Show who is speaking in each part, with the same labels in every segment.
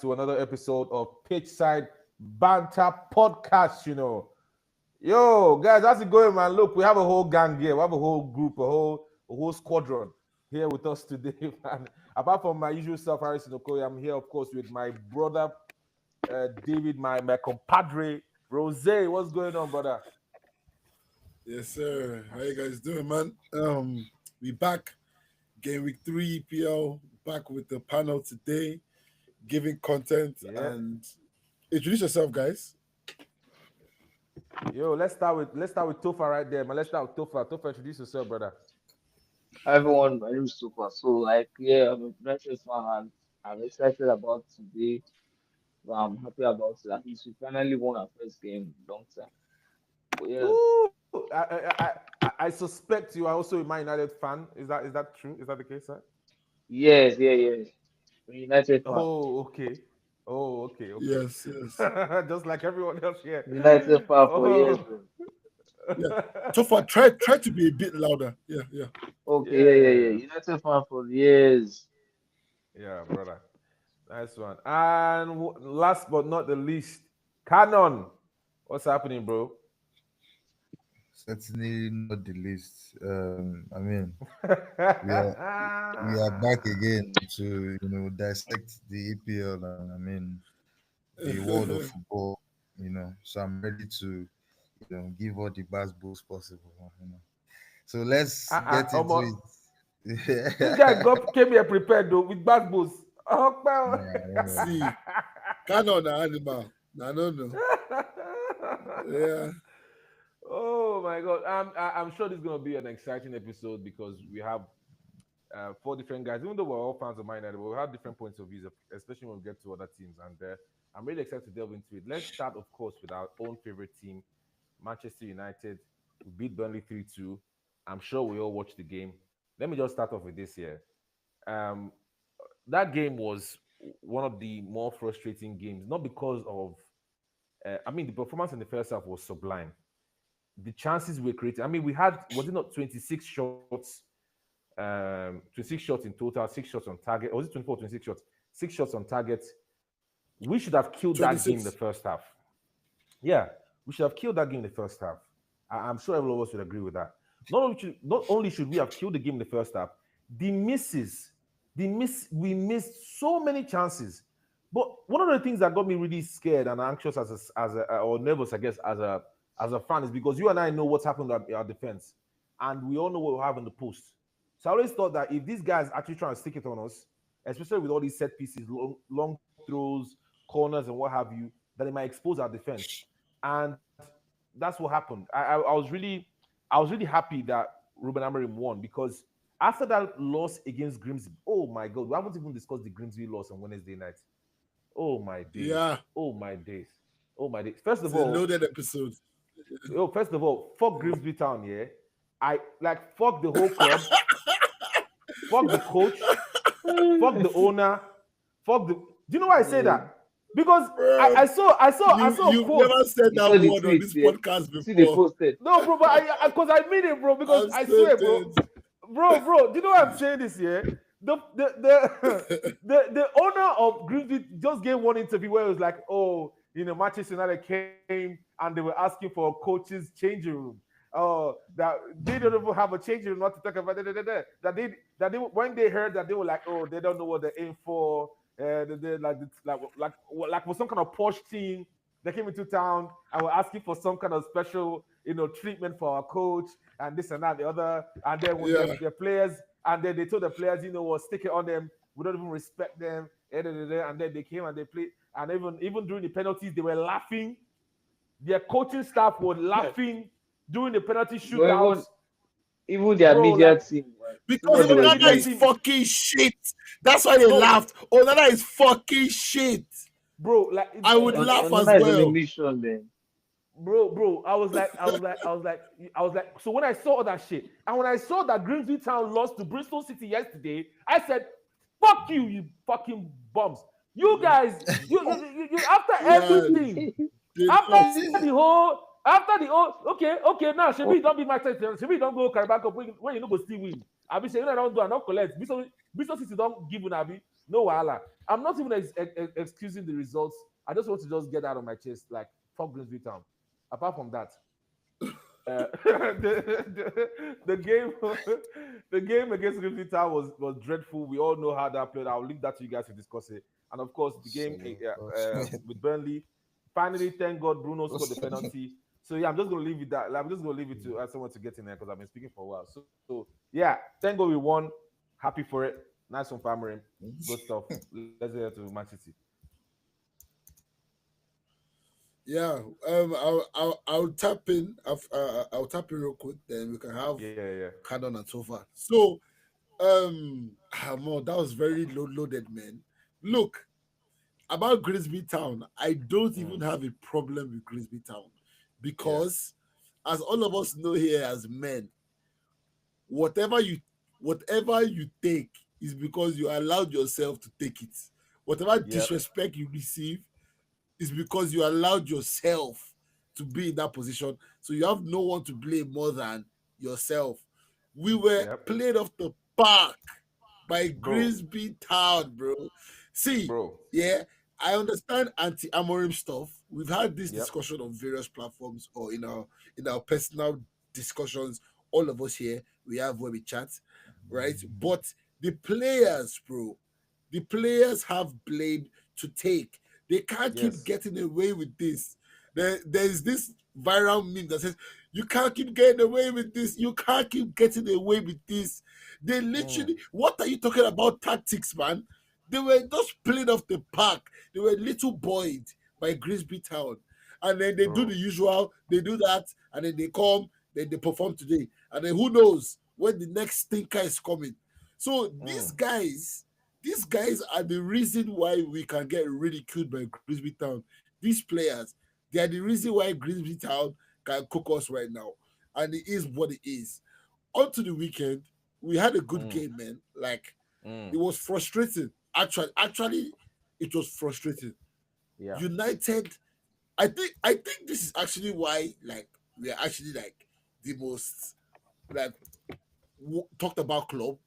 Speaker 1: to another episode of Pitchside Banter Podcast. Yo, guys, how's it going, man? Look, we have a whole gang here. We have a whole group, a whole squadron here with us today, man. Apart from my usual self, Harrison Okoye, I'm here, of course, with my brother, David, my compadre, Rose. What's going on, brother?
Speaker 2: Yes, sir. How you guys doing, man? We back. Game week 3 EPL. Back with the panel today, giving content and introduce yourself, guys.
Speaker 1: Yo, let's start with Tofa right there, man. Let's start with Tofa. Tofa, introduce yourself, brother.
Speaker 3: Hi everyone, my name is Super. So I'm a British fan and I'm excited about today. I'm happy about it. At least we finally won our first game in a long time. But yeah.
Speaker 1: Ooh, I suspect you are also a Man United fan. Is that true? Is that the case, sir?
Speaker 3: Yes. United fan.
Speaker 1: Oh, okay.
Speaker 2: Yes.
Speaker 1: Just like everyone else here.
Speaker 3: United fan for years.
Speaker 2: Yeah. So far, try to be a bit louder. Yeah.
Speaker 3: Okay, yeah. United fan for years.
Speaker 1: Yeah, brother. Nice one. And last but not the least, Canon. What's happening, bro?
Speaker 4: Certainly not the least. I mean, we are back again to dissect the EPL and I mean the world of football. So I'm ready to give all the best boosts possible. So let's get into it.
Speaker 1: This guy came here prepared though with bad boosts.
Speaker 2: See, Canon animal. No. Yeah.
Speaker 1: Oh my God! I'm sure this is gonna be an exciting episode because we have 4 different guys. Even though we're all fans of Man United, we'll have different points of view, especially when we get to other teams. And I'm really excited to delve into it. Let's start, of course, with our own favorite team, Manchester United. We beat Burnley 3-2. I'm sure we all watched the game. Let me just start off with this here. That game was one of the more frustrating games, not because of. The performance in the first half was sublime. The chances we created. I mean, we had, was it not 26 shots? 26 shots in total, 6 shots on target. Or was it 24, 26 shots? 6 shots on target. We should have killed 26. That game in the first half. Yeah, we should have killed that game in the first half. I'm sure everyone of us would agree with that. Not only should we have killed the game in the first half, we missed so many chances. But one of the things that got me really scared and anxious or nervous, I guess, as a fan is because you and I know what's happened at our defense, and we all know what we have in the post. So I always thought that if these guys actually try to stick it on us, especially with all these set pieces, long throws, corners, and what have you, that it might expose our defense. And that's what happened. I was really happy that Ruben Amorim won because after that loss against Grimsby, oh my God, we haven't even discussed the Grimsby loss on Wednesday night. Oh my days. Yeah. Oh my days. First of all,
Speaker 2: a loaded episode.
Speaker 1: First of all, fuck Grimsby Town, yeah. I fuck the whole club, fuck the coach, fuck the owner, Do you know why I say that? Because I saw.
Speaker 2: You've never said that word on this podcast before.
Speaker 1: No, bro, but because I mean it, bro. Because I swear, bro. Do you know why I'm saying this? Yeah, the owner of Grimsby just gave one interview where it was like, oh, Manchester United came and they were asking for a coach's changing room. That they don't even have a changing room, not to talk about that they when they heard that, they were like, oh, they don't know what they're in for. They like was some kind of posh team. They came into town and were asking for some kind of special, treatment for our coach and this and that, the other. And then when their players, and then they told the players, stick it on them. We don't even respect them. And then they came and they played. And even during the penalties, they were laughing. Their coaching staff were laughing during the penalty shootouts.
Speaker 3: Even their media team.
Speaker 2: Because Onana is fucking shit. That's why they laughed. Onana is fucking shit.
Speaker 1: Bro,
Speaker 2: I would laugh as well.
Speaker 1: Bro, I was like, so when I saw all that shit, and when I saw that Grimsby Town lost to Bristol City yesterday, I said, fuck you fucking bums. You guys, you after everything, after the whole, okay, now Shebi don't be my test. Shebi don't go Carabao Cup when you know go still win. I be saying I don't do, I don't collect. Bristol City don't give un abi. No wahala. I'm not even excusing the results. I just want to just get out of my chest. Like, fuck Grimsby Town. Apart from that, the game the game against Grimsby Town was dreadful. We all know how that played. I'll leave that to you guys to discuss it. And of course, the game with Burnley. Finally, thank God, Bruno scored the penalty. So yeah, I'm just gonna leave it that. I'm just gonna leave it to someone to get in there because I've been speaking for a while. So yeah, thank God we won. Happy for it. Nice one, Amorim. Good stuff. Let's get to Man City.
Speaker 2: Yeah, I'll tap in. I'll tap in real quick. Then we can have Canon and so far. So, that was very loaded, man. Look, about Grimsby Town, I don't even have a problem with Grimsby Town because, as all of us know here as men, whatever you take is because you allowed yourself to take it. Whatever disrespect you receive is because you allowed yourself to be in that position. So you have no one to blame more than yourself. We were played off the park by Grimsby Town, bro. See, I understand anti-Amorim stuff. We've had this discussion on various platforms or in our personal discussions. All of us here, we have where we chat, right? But the players, bro, the players have blame to take. They can't keep getting away with this. There's this viral meme that says, you can't keep getting away with this. You can't keep getting away with this. They literally, what are you talking about tactics, man? They were just playing off the park. They were little buoyed by Grimsby Town. And then they do the usual, they do that, and then they come, then they perform today. And then who knows when the next stinker is coming. So these guys are the reason why we can get ridiculed by Grimsby Town. These players, they are the reason why Grimsby Town can cook us right now. And it is what it is. On to the weekend, we had a good game, man. Like, it was frustrating. Actually, it was frustrating.
Speaker 1: Yeah.
Speaker 2: United, I think this is actually why, like, we are actually like the most like talked about club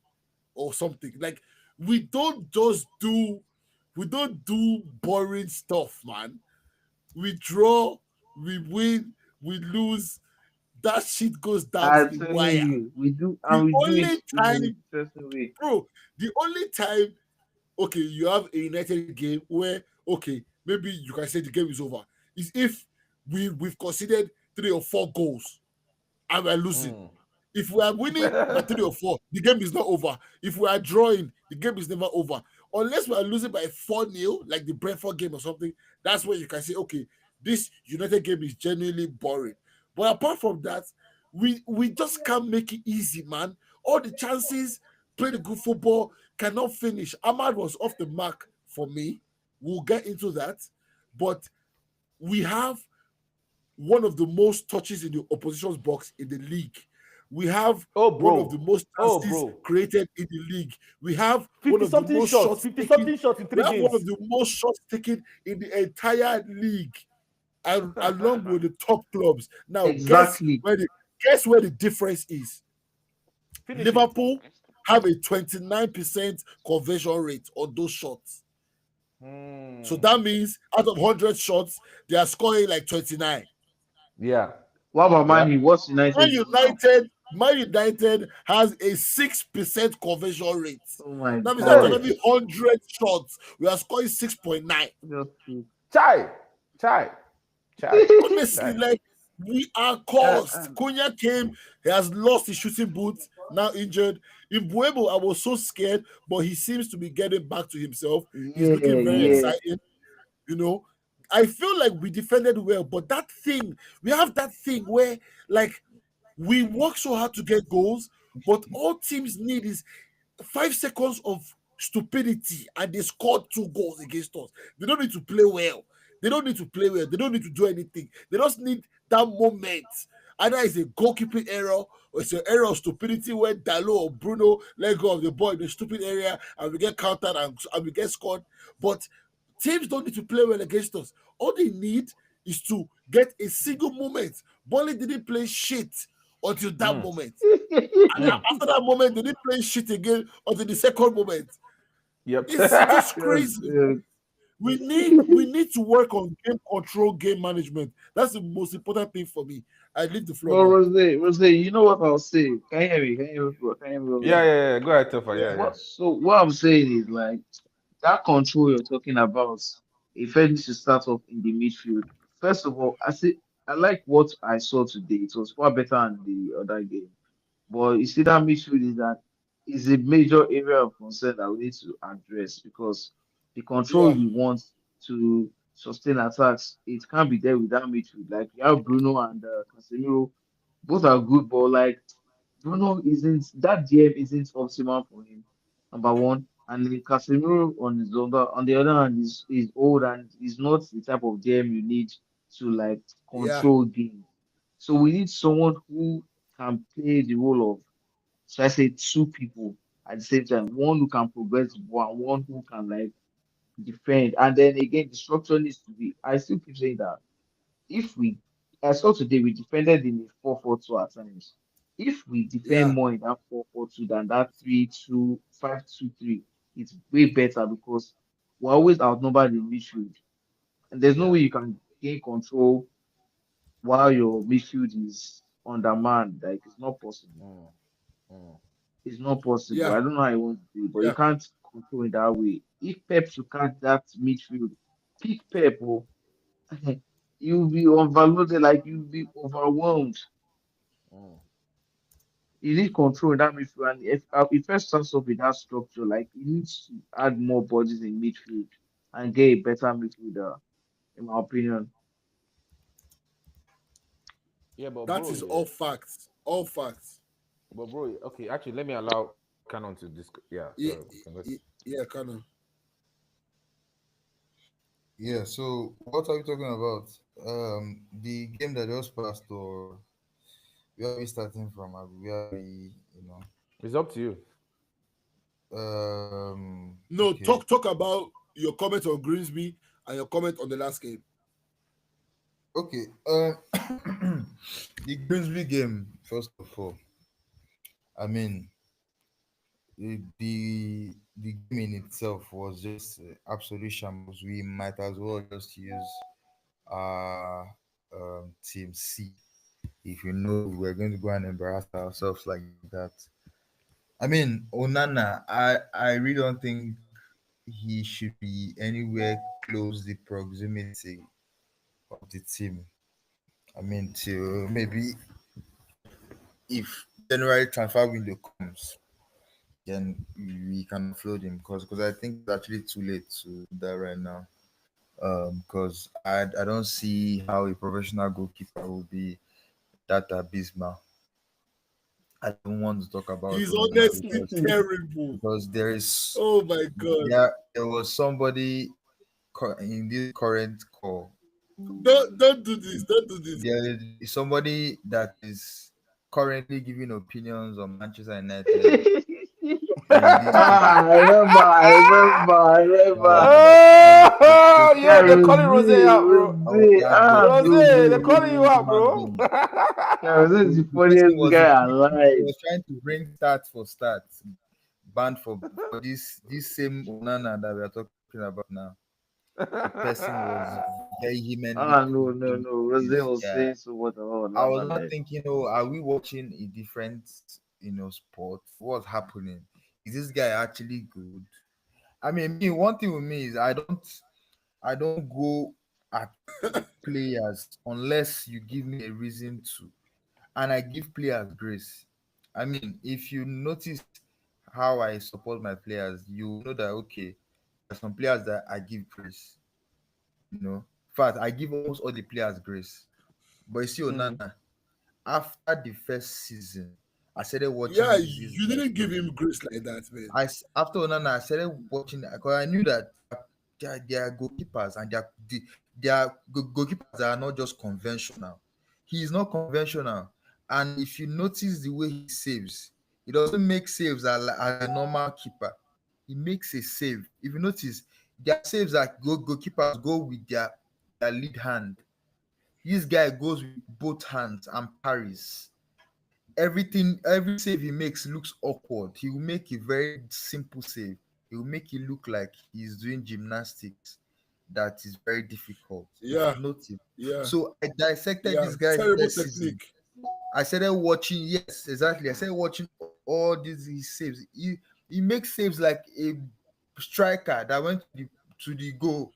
Speaker 2: or something. Like, we don't do boring stuff, man. We draw, we win, we lose. That shit goes down to the wire.
Speaker 3: We do, and we do it in a certain way.
Speaker 2: Bro, the only time, okay, you have a United game where, okay, maybe you can say the game is over, is if we've considered 3 or 4 goals and we're losing. If we are winning by 3 or 4, the game is not over. If we are drawing, the game is never over. Unless we are losing by 4-0, like the Brentford game or something, that's where you can say, okay, this United game is genuinely boring. But apart from that, we just can't make it easy, man. All the chances, play the good football, cannot finish. Ahmad was off the mark for me. We'll get into that. But we have one of the most touches in the opposition's box in the league. We have one of the most chances created in the league. We have one of the most shots taken. 50-something shots in 3 games. We have one of the most shots taken in the entire league, and along with the top clubs. Now, guess where the difference is. Liverpool have a 29% conversion rate on those shots. So that means out of 100 shots, they are scoring like 29.
Speaker 1: Yeah.
Speaker 3: What about Man U? What's United?
Speaker 2: Man United has a 6% conversion rate.
Speaker 3: Oh my
Speaker 2: that means
Speaker 3: God.
Speaker 2: that every 100 shots, we are scoring 6.9.
Speaker 1: Chai.
Speaker 2: Honestly, like, we are cursed. Cunha came, he has lost his shooting boots, now injured. In Buemo, I was so scared, but he seems to be getting back to himself. He's looking very exciting. You know, I feel like we defended well, but we have that thing where, like, we work so hard to get goals, but all teams need is 5 seconds of stupidity, and they scored 2 goals against us. They don't need to play well. They don't need to do anything. They just need that moment. Either it's a goalkeeping error or it's an error of stupidity where Dalot or Bruno let go of the ball in the stupid area and we get countered and we get scored. But teams don't need to play well against us. All they need is to get a single moment. Burnley didn't play shit until that moment. And after that moment, they didn't play shit again until the second moment.
Speaker 1: Yep.
Speaker 2: It's just
Speaker 3: Yes,
Speaker 2: crazy.
Speaker 3: yes.
Speaker 2: We need to work on game control, game management. That's the most important thing for me. I leave the floor
Speaker 3: But
Speaker 2: now.
Speaker 3: Rose, you know what I'll say? Can you hear me? Can you hear me, bro? Can you hear me,
Speaker 1: Yeah,
Speaker 3: Rose?
Speaker 1: yeah, yeah. Go ahead, Tofa.
Speaker 2: Yeah,
Speaker 1: Yeah, yeah.
Speaker 3: What I'm saying is like that control you're talking about, it first needs to start off in the midfield. First of all, I like what I saw today. It was far better than the other game. But you see that midfield is a major area of concern that we need to address because the control
Speaker 2: yeah,
Speaker 3: you want to sustain attacks, it can't be there with that midfield. Like you have Bruno and Casemiro, both are good, but like Bruno isn't that DM isn't optimal for him. Number one, and then Casemiro on the other hand is old and is not the type of DM you need to like
Speaker 2: yeah,
Speaker 3: control game. So we need someone who can play the role of, so I say two people at the same time. One who can progress the ball and one who can like defend. And then again, the structure needs to be. I still keep saying that if we, I saw today we defended in a 4-4-2 at times. If we defend
Speaker 2: yeah,
Speaker 3: more in that 4-4-2 than that 3-2-5-2-3, it's way better because we're always outnumbered in midfield. And there's no
Speaker 1: Yeah.
Speaker 3: way you can gain control while your midfield is undermanned. Like it's not possible.
Speaker 1: Mm, mm.
Speaker 3: It's not possible.
Speaker 2: yeah,
Speaker 3: I don't know how you want to do it, but you
Speaker 2: yeah.
Speaker 3: can't control it that way. If Pep should catch that midfield, pick Pep, oh, you'll be overloaded, like you'll be overwhelmed.
Speaker 1: Mm.
Speaker 3: You need control in that midfield. And if first starts off with that structure, like you need to add more bodies in midfield and get a better midfielder, in my opinion.
Speaker 1: Yeah, but
Speaker 2: That
Speaker 1: bro,
Speaker 2: is
Speaker 1: yeah.
Speaker 2: all facts. All facts.
Speaker 1: But bro, okay, actually, let me allow Canon to discuss. Yeah, sorry,
Speaker 2: Yeah,
Speaker 1: we can let's.
Speaker 2: yeah, kind of.
Speaker 4: Yeah, so what are we talking about? The game that just passed, or where are we starting from? Where are we,
Speaker 1: It's up to you.
Speaker 2: No,
Speaker 4: okay,
Speaker 2: talk about your comment on Grimsby and your comment on the last game.
Speaker 4: okay. The Grimsby game, first of all, I mean, the game in itself was just absolute shambles. We might as well just use uh team C if you know we're going to go and embarrass ourselves like that. I mean, Onana, I really don't think he should be anywhere close the proximity of the team. I mean, till maybe if January transfer window comes, then we can offload him because I think it's actually too late to do that right now. Because I don't see how a professional goalkeeper will be that abysmal. I don't want to talk about
Speaker 2: He's
Speaker 4: Onana
Speaker 2: honestly terrible.
Speaker 4: because
Speaker 2: Oh my god.
Speaker 4: there was somebody in this current call.
Speaker 2: Don't do this. Don't do this.
Speaker 4: There is somebody that is currently giving opinions on Manchester United in this
Speaker 3: I remember.
Speaker 1: Oh,
Speaker 3: Yeah,
Speaker 1: yo, they're
Speaker 4: outdated,
Speaker 1: calling Rose out, bro.
Speaker 3: Ah,
Speaker 1: Rose,
Speaker 3: bro,
Speaker 1: they're
Speaker 3: bro.
Speaker 1: calling you out,
Speaker 4: human
Speaker 1: bro.
Speaker 4: being.
Speaker 3: Yeah, Rose is the
Speaker 4: The person
Speaker 3: funniest
Speaker 4: was
Speaker 3: guy
Speaker 4: he
Speaker 3: alive.
Speaker 4: was trying to bring stats for stats, banned for this same Onana that we are talking about now. The person was vehemently
Speaker 3: Ah, no.
Speaker 4: pushing
Speaker 3: Rose
Speaker 4: this
Speaker 3: was
Speaker 4: guy.
Speaker 3: saying so much about
Speaker 4: I was
Speaker 3: Lana,
Speaker 4: not
Speaker 3: like,
Speaker 4: thinking, oh, are we watching a different, sport? What's happening? Is this guy actually good? I mean, one thing with me is I don't go at players unless you give me a reason to, and I give players grace. I mean, if you notice how I support my players, you know that okay, there's some players that I give grace. In fact, I give almost all the players grace. But you see,
Speaker 1: Mm.
Speaker 4: Onana, after the first season, I started
Speaker 2: Yeah,
Speaker 4: watching this
Speaker 2: you
Speaker 4: guy
Speaker 2: didn't give
Speaker 4: play.
Speaker 2: him grace like that, man.
Speaker 4: After Onana, I started watching because I knew that they are goalkeepers and they are goalkeepers that are not just conventional. He is not conventional, and if you notice the way he saves, he doesn't make saves as a normal keeper. He makes a save. If you notice, their saves that goalkeepers go with their lead hand. This guy goes with both hands and parries. Every save he makes looks awkward. He will make a very simple save. He will make it look like he's doing gymnastics that is very difficult. If
Speaker 2: Yeah,
Speaker 4: you notice.
Speaker 2: yeah,
Speaker 4: So I dissected
Speaker 2: yeah.
Speaker 4: this guy
Speaker 2: Terrible
Speaker 4: first season.
Speaker 2: technique.
Speaker 4: I started watching, yes, exactly. I started watching all these his saves. He makes saves like a striker that went to the goal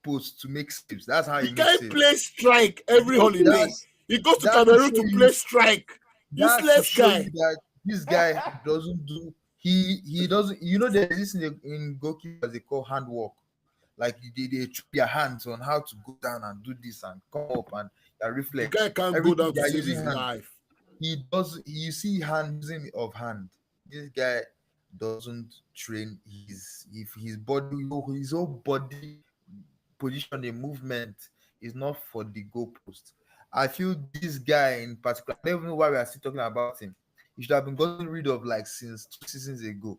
Speaker 4: post to make saves. That's how
Speaker 2: The
Speaker 4: he
Speaker 2: guy
Speaker 4: makes saves.
Speaker 2: plays strike every holiday.
Speaker 4: That's
Speaker 2: He goes to
Speaker 4: that's to
Speaker 2: Cameroon
Speaker 4: show
Speaker 2: to
Speaker 4: you
Speaker 2: play strike.
Speaker 4: that's to
Speaker 2: Useless
Speaker 4: show
Speaker 2: guy.
Speaker 4: you that this guy doesn't do he doesn't, there's this in goalkeepers they call handwork. Like they train their hands on how to go down and do this and come up and their
Speaker 2: The
Speaker 4: reflex.
Speaker 2: guy can't go
Speaker 4: Everything
Speaker 2: down
Speaker 4: they
Speaker 2: to
Speaker 4: are
Speaker 2: save
Speaker 4: using
Speaker 2: his
Speaker 4: hand.
Speaker 2: life.
Speaker 4: He does, you see hand using of hand. This guy doesn't train his body, his whole body position and movement is not for the goalpost. I feel this guy in particular, I don't even know why we are still talking about him. He should have been gotten rid of like since 2 seasons ago.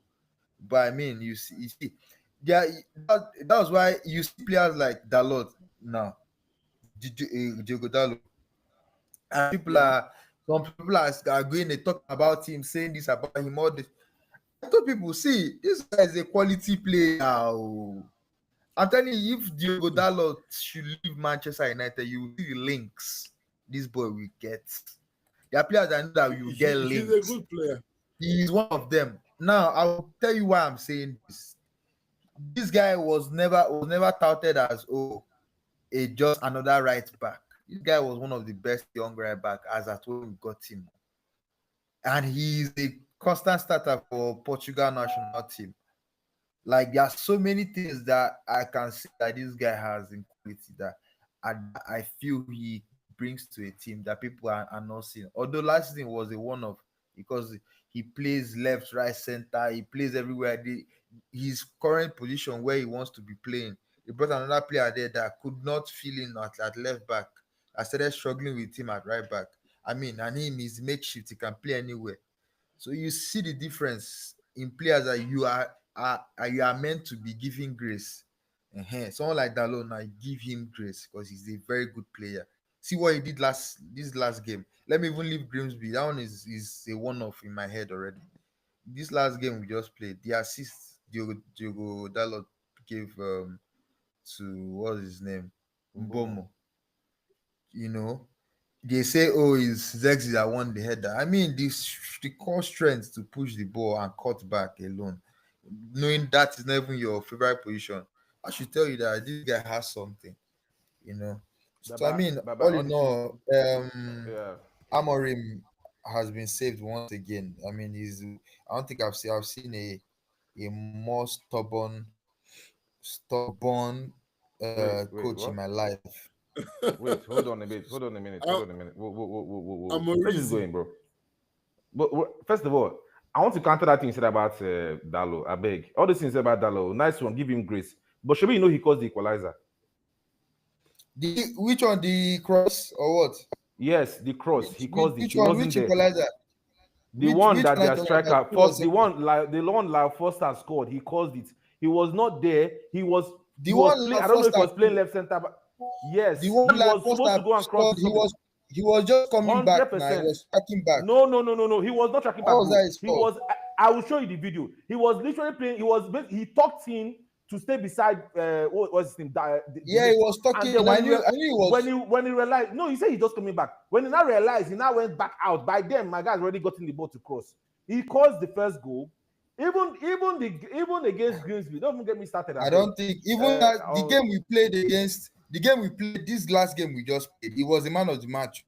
Speaker 4: But I mean, you see, yeah, that was why you see players like Dalot now, Diogo Dalot, and
Speaker 2: Yeah.
Speaker 4: some people are going to talk about him, saying this about him, all this. I told people, see, this guy is a quality player. Oh. I'm telling you, if Diogo Dalot should leave Manchester United, you will see the links this boy will get. There are players I know that you will get
Speaker 2: He's a
Speaker 4: links.
Speaker 2: good player.
Speaker 4: He is one of them. Now, I will tell you why I'm saying this. This guy was never touted as just another right back. This guy was one of the best young right back as at when we got him, and he's a constant starter for Portugal national team. Like there are so many things that I can see that this guy has in quality that I feel he brings to a team that people are not seeing. Although last season was a one-off because he plays left, right, center, he plays everywhere. His current position where he wants to be playing, he brought another player there that could not fill in at left back. I started struggling with him at right back. I mean, and him is makeshift, he can play anywhere. So you see the difference in players that you are meant to be giving grace. Someone like Dalot, now give him grace because he's a very good player. See what he did this last game. Let me even leave Grimsby. That one is a one-off in my head already. This last game we just played, the assist Diogo Dalot gave to what's his name? Mbomo. You know, they say, it's Zexi that won the header. I mean, the core strength to push the ball and cut back alone, knowing that is not even your favorite position, I should tell you that this guy has something, you know. So I mean, all in all,
Speaker 1: yeah.
Speaker 4: Amorim has been saved once again. I mean, I don't think I've seen a more stubborn
Speaker 1: Wait,
Speaker 4: coach in
Speaker 1: what?
Speaker 4: my life.
Speaker 1: Wait, hold on a bit. Hold on a minute. Hold on a minute. Whoa. Where is this
Speaker 2: Amorim.
Speaker 1: going, bro? But first of all, I want to counter that thing you said about Dalo. I beg. All these things you said about Dalo, nice one, give him grace. But should we know he caused the equalizer?
Speaker 4: Which one, the cross or what?
Speaker 1: Yes, the cross. He caused it.
Speaker 4: Which
Speaker 1: He
Speaker 4: one?
Speaker 1: wasn't
Speaker 4: Which
Speaker 1: there.
Speaker 4: equalizer?
Speaker 1: The one
Speaker 4: Which
Speaker 1: that
Speaker 4: one
Speaker 1: their
Speaker 4: are you talking
Speaker 1: striker
Speaker 4: about? Who was
Speaker 1: first, the one like Foster scored. He caused it. He was not there. He was
Speaker 4: one
Speaker 1: playing. I don't know if he was
Speaker 4: Foster-
Speaker 1: playing left center, but yes,
Speaker 4: The
Speaker 1: he
Speaker 4: one like
Speaker 1: was supposed
Speaker 4: Foster
Speaker 1: to go and cross
Speaker 4: scored,
Speaker 1: to somebody.
Speaker 4: he was just coming back now. He
Speaker 1: 100%.
Speaker 4: was tracking back.
Speaker 1: No. He was not tracking back,
Speaker 4: How was
Speaker 1: bro.
Speaker 4: that his
Speaker 1: He
Speaker 4: fault?
Speaker 1: was. I will show you the video. He was literally playing. He tucked in to stay beside. What was his name?
Speaker 4: Yeah, he was talking.
Speaker 1: And then
Speaker 4: I knew he was.
Speaker 1: when he realized, no, he said he's just coming back. When he now realized, he now went back out. By then, my guy's already gotten the ball to cross. He caused the first goal. Even against Grimsby. Don't even get me started.
Speaker 4: I don't think even the game we played against this last game we just played, he was the man of the match.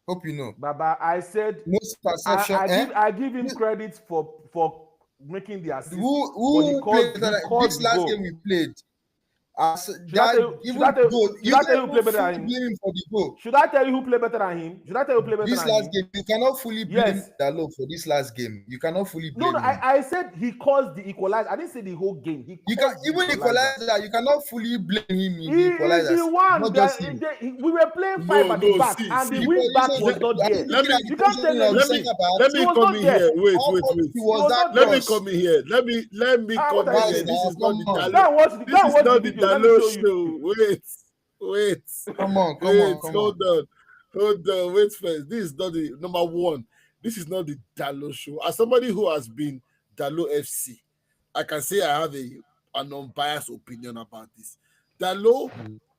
Speaker 4: Hope you know.
Speaker 1: Baba, I said
Speaker 4: Most perception.
Speaker 1: I give him credit for making the assist.
Speaker 4: Who played this last game we played?
Speaker 1: Should I tell you who played better than him?
Speaker 4: Blame him for the goal.
Speaker 1: Should I tell you who played better than him?
Speaker 4: This last game, you cannot fully blame
Speaker 1: Yes.
Speaker 4: Dalot for this last game. You cannot fully blame
Speaker 1: No,
Speaker 4: him.
Speaker 1: I said he caused the equalizer. I didn't say the whole game.
Speaker 4: You can even equalizer. You cannot fully blame him in the
Speaker 1: He
Speaker 4: equalizer.
Speaker 1: is the one
Speaker 4: Not
Speaker 1: that
Speaker 4: just him.
Speaker 1: we were playing five at the back, and the wing back was not there. You can't tell me.
Speaker 2: Let me come in here. Wait.
Speaker 4: He was that
Speaker 2: Let me
Speaker 4: cross.
Speaker 2: come in here. Let me come in here. This is not the
Speaker 1: Go
Speaker 2: Dalot.
Speaker 1: and watch the
Speaker 2: This is not the
Speaker 1: video. Let me
Speaker 2: Dalot
Speaker 1: show you.
Speaker 2: show. Wait.
Speaker 4: Come on.
Speaker 2: Hold on. Wait first. This is not the number one. This is not the Dalot show. As somebody who has been Dalot FC, I can say I have an unbiased opinion about this. Dalot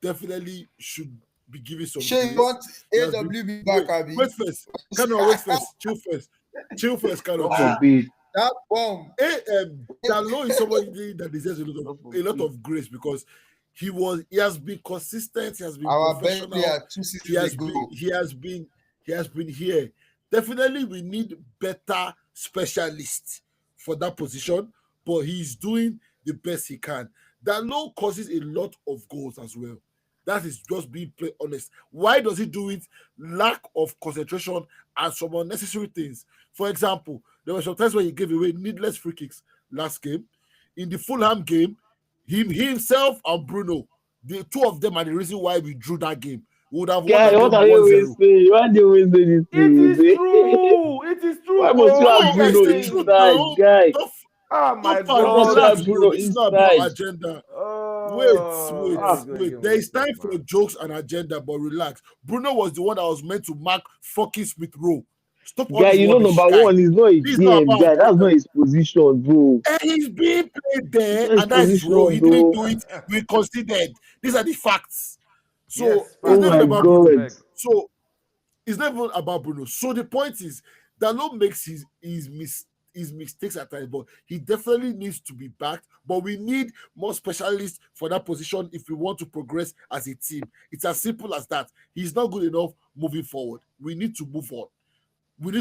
Speaker 2: definitely should be given some
Speaker 4: Shay,
Speaker 2: grace.
Speaker 4: you want
Speaker 2: He has been-
Speaker 4: AWB back, Abby?
Speaker 2: Wait first. Wait first. Chill first,
Speaker 3: God
Speaker 2: Cano.
Speaker 3: forbid.
Speaker 4: That bomb.
Speaker 2: Dalot is somebody that deserves a lot of grace because he has been consistent, he has been
Speaker 4: Our
Speaker 2: professional.
Speaker 4: Bentley at 2 seasons ago.
Speaker 2: He has been here. Definitely we need better specialists for that position, but he's doing the best he can. Dalot causes a lot of goals as well. That is just being plain honest. Why does he do it? Lack of concentration and some unnecessary things. For example, there were some times where he gave away needless free kicks last game. In the Fulham game, he himself and Bruno, the two of them are the reason why we drew that game. We would have won
Speaker 3: Guy,
Speaker 2: that
Speaker 3: what
Speaker 2: game
Speaker 3: are you
Speaker 2: 1-0.
Speaker 3: always saying? Why do you always say this
Speaker 1: It
Speaker 3: thing?
Speaker 1: is true. It is true.
Speaker 3: Why must you
Speaker 1: bro.
Speaker 3: have
Speaker 2: No, it's
Speaker 3: Bruno
Speaker 2: the truth
Speaker 3: inside,
Speaker 2: now.
Speaker 3: guy?
Speaker 1: Oh my
Speaker 2: Don't
Speaker 3: must
Speaker 1: god.
Speaker 3: have Bruno
Speaker 2: It's not
Speaker 3: inside.
Speaker 2: about agenda. Wait. There is time for jokes and agenda, but relax. Bruno was the one that was meant to mark fucking Smith Rowe. Stop all
Speaker 3: Guy,
Speaker 2: this
Speaker 3: you know,
Speaker 2: rubbish,
Speaker 3: number
Speaker 2: guy.
Speaker 3: one is not a
Speaker 2: He's not
Speaker 3: DM,
Speaker 2: about
Speaker 3: guy. That's
Speaker 2: that.
Speaker 3: not his position, bro.
Speaker 2: And he's being played there,
Speaker 3: His
Speaker 2: and that's his role. He
Speaker 3: position,
Speaker 2: didn't
Speaker 3: though.
Speaker 2: do it. We considered. These are the facts. So
Speaker 1: Yes,
Speaker 2: it's
Speaker 3: Oh
Speaker 2: not
Speaker 3: my
Speaker 2: about Bruno.
Speaker 3: god.
Speaker 2: So it's not even about Bruno. So the point is, Dalot makes his mistakes at times, but he definitely needs to be backed. But we need more specialists for that position if we want to progress as a team. It's as simple as that. He's not good enough moving forward. We need to move on. And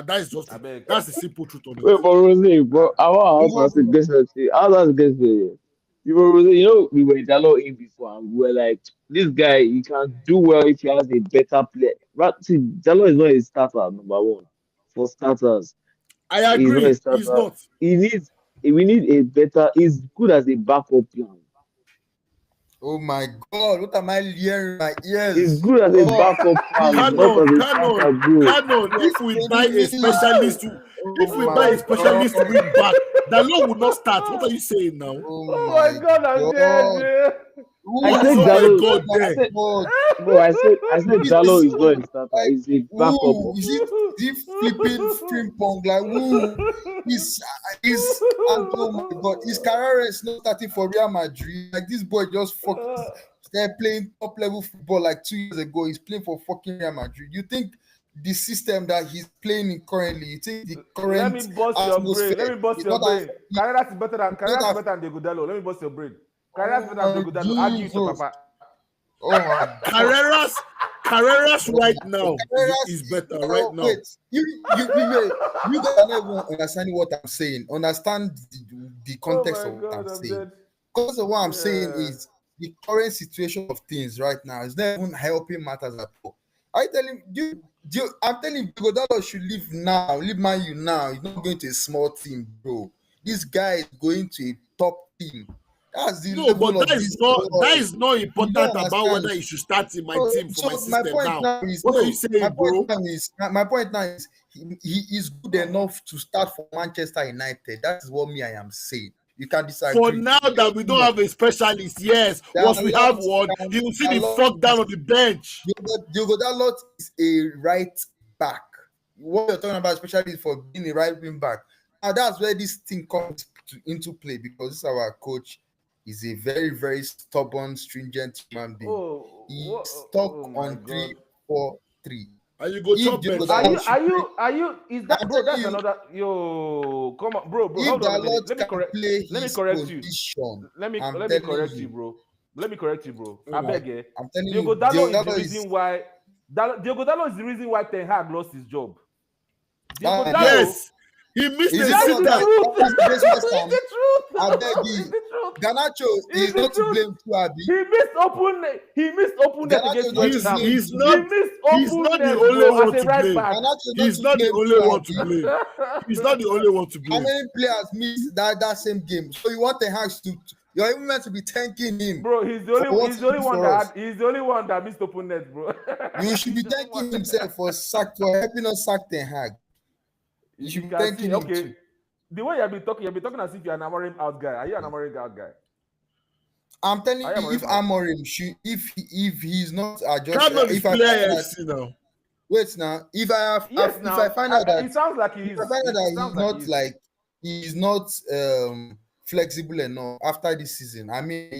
Speaker 2: that is just that's the simple truth on it.
Speaker 3: Wait, but Rose, bro, I want to ask a question. I want to ask a question. You know, we were Dalot in before, and we were like, this guy, he can do well if he has a better player. But see, Dalot is not a starter, number one. For starters,
Speaker 2: I
Speaker 3: he's not
Speaker 2: agree.
Speaker 3: a starter.
Speaker 2: He's not.
Speaker 3: We need a better. He's good as a backup plan.
Speaker 4: Oh my god, what am I hearing in my ears?
Speaker 3: He's good as a backup plan, not as a starter, bro.
Speaker 2: Canon, if we buy a specialist to win back, Dalot will not start. What are you saying now?
Speaker 1: Oh my god, I'm dead.
Speaker 3: I said Dalot. I said Dalot is not a starter. He's a backup.
Speaker 4: Is he flipping ping pong like woo? He's oh my god, his career is not starting for Real Madrid. Like this boy just started playing top level football like 2 years ago. He's playing for fucking Real Madrid. You think the system that he's playing in currently, you think the current
Speaker 1: Let me bust your brain. Carreras is better than Diego Dalot. Let me bust your brain. Carreras is better than Diego Dalot. Argue to Papa.
Speaker 4: Oh my
Speaker 2: Carreras right now is better right now.
Speaker 4: Wait, you guys are not even understanding what I'm saying. Understand the context of what I'm saying. Because of what I'm saying is the current situation of things right now is not even helping matters at all. I'm telling you, Godalo should leave now. Leave Man U now. He's not going to a small team, bro. This guy is going to a top team. That's the level
Speaker 2: but that is not important about
Speaker 4: understand.
Speaker 2: whether he should start in my team for my system now.
Speaker 4: Is,
Speaker 2: what are you saying, bro?
Speaker 4: My point now is he is good enough to start for Manchester United. That is what I am saying. You can disagree.
Speaker 2: For now that we don't have a specialist, yes. Once we have one, he will see the fuck down on the bench.
Speaker 4: Diogo Dalot is a right back. What you're talking about, specialist for being a right wing back. Now that's where this thing comes into play because this is our coach. He's a very, very stubborn, stringent human being. He's stuck on 3-4-3.
Speaker 2: Are you go chop bench?
Speaker 1: Are you? Is that bro? That's another. Yo, come on, bro. Hold on. Let me correct you. Let me correct you, bro. I beg you.
Speaker 4: I'm telling
Speaker 1: Diogo
Speaker 4: you,
Speaker 1: Dalot is the reason why. Diogo Dalot is the reason why Ten Hag lost his job. Diogo Dalot.
Speaker 2: Yes. He missed the
Speaker 1: truth.
Speaker 2: the
Speaker 1: truth.
Speaker 4: I beg you. Garnacho is not to blame too, Abi.
Speaker 1: He missed open net against Tottenham.
Speaker 2: He's not the only one to blame. He's not the only one to blame. He's not the only one to blame.
Speaker 4: How many players missed that same game? So you want the Hanks to? You're even meant to be thanking him.
Speaker 1: Bro, he's the only one that missed open net, bro.
Speaker 4: You should be thanking himself for helping us sack Ten Hag. You should be thanking him too.
Speaker 1: The way you've been talking as if you're an Amorim out guy. Are you an Amorim out guy?
Speaker 4: I'm telling you, if Amorim if he's not adjusted, if I
Speaker 2: find
Speaker 4: find out that
Speaker 1: it sounds like he is.
Speaker 4: If I find out that he's not like he's not flexible enough after this season. I mean,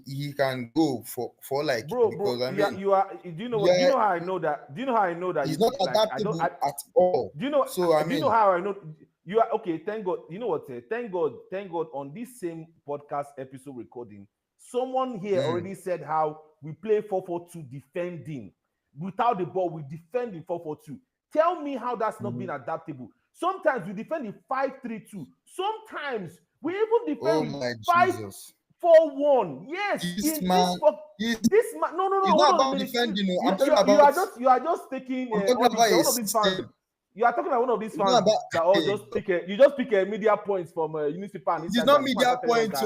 Speaker 4: he can go for like because
Speaker 1: bro,
Speaker 4: I mean,
Speaker 1: you are. Do you know what? Do you
Speaker 4: yeah,
Speaker 1: know how I know that? Do you know how I know that?
Speaker 4: he's
Speaker 1: You
Speaker 4: not
Speaker 1: like. I don't.
Speaker 4: adaptable at all.
Speaker 1: Do you know?
Speaker 4: So I
Speaker 1: Do you know
Speaker 4: mean,
Speaker 1: how I know? You are okay. Thank God. You know what? Thank God. Thank God. On this same podcast episode recording, someone here
Speaker 4: mm,
Speaker 1: already said how we play 4-4-2 defending without the ball. We defend in 4-4-2. Tell me how that's not being
Speaker 4: mhm.
Speaker 1: adaptable. Sometimes we defend in 5-3-2. Sometimes we even defend
Speaker 4: Oh
Speaker 1: with
Speaker 4: my
Speaker 1: five
Speaker 4: Jesus,
Speaker 1: 4-1. Yes,
Speaker 4: this
Speaker 1: in this
Speaker 4: man, he's
Speaker 1: this man. No, no,
Speaker 4: it's
Speaker 1: no. Hold
Speaker 4: not
Speaker 1: on a
Speaker 4: about
Speaker 1: minute.
Speaker 4: defending. No,
Speaker 1: You, you, you are just taking
Speaker 4: I'm talking
Speaker 1: all these.
Speaker 4: about
Speaker 1: You're
Speaker 4: a
Speaker 1: one of these fans.
Speaker 4: system.
Speaker 1: You are talking about one of these
Speaker 4: It's not
Speaker 1: fans
Speaker 4: about.
Speaker 1: that all just pick. You just pick media points from newspaper and
Speaker 4: It is not
Speaker 1: Instagram. Before I
Speaker 4: media
Speaker 1: start telling us
Speaker 4: point to.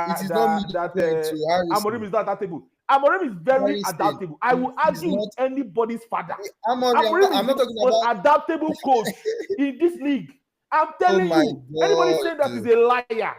Speaker 4: It is not media
Speaker 1: that
Speaker 4: point to
Speaker 1: Amorim
Speaker 4: Harrison.
Speaker 1: is not adaptable. Amorim is very
Speaker 4: Harrison,
Speaker 1: adaptable. I
Speaker 4: it
Speaker 1: will
Speaker 4: is
Speaker 1: argue with
Speaker 4: not.
Speaker 1: anybody's father.
Speaker 4: Amorim,
Speaker 1: Amorim is
Speaker 4: I'm not
Speaker 1: the
Speaker 4: talking
Speaker 1: most
Speaker 4: about.
Speaker 1: adaptable coach in this league. I'm
Speaker 4: Oh
Speaker 1: telling
Speaker 4: my
Speaker 1: you. Anybody saying that is
Speaker 4: God.
Speaker 1: a liar.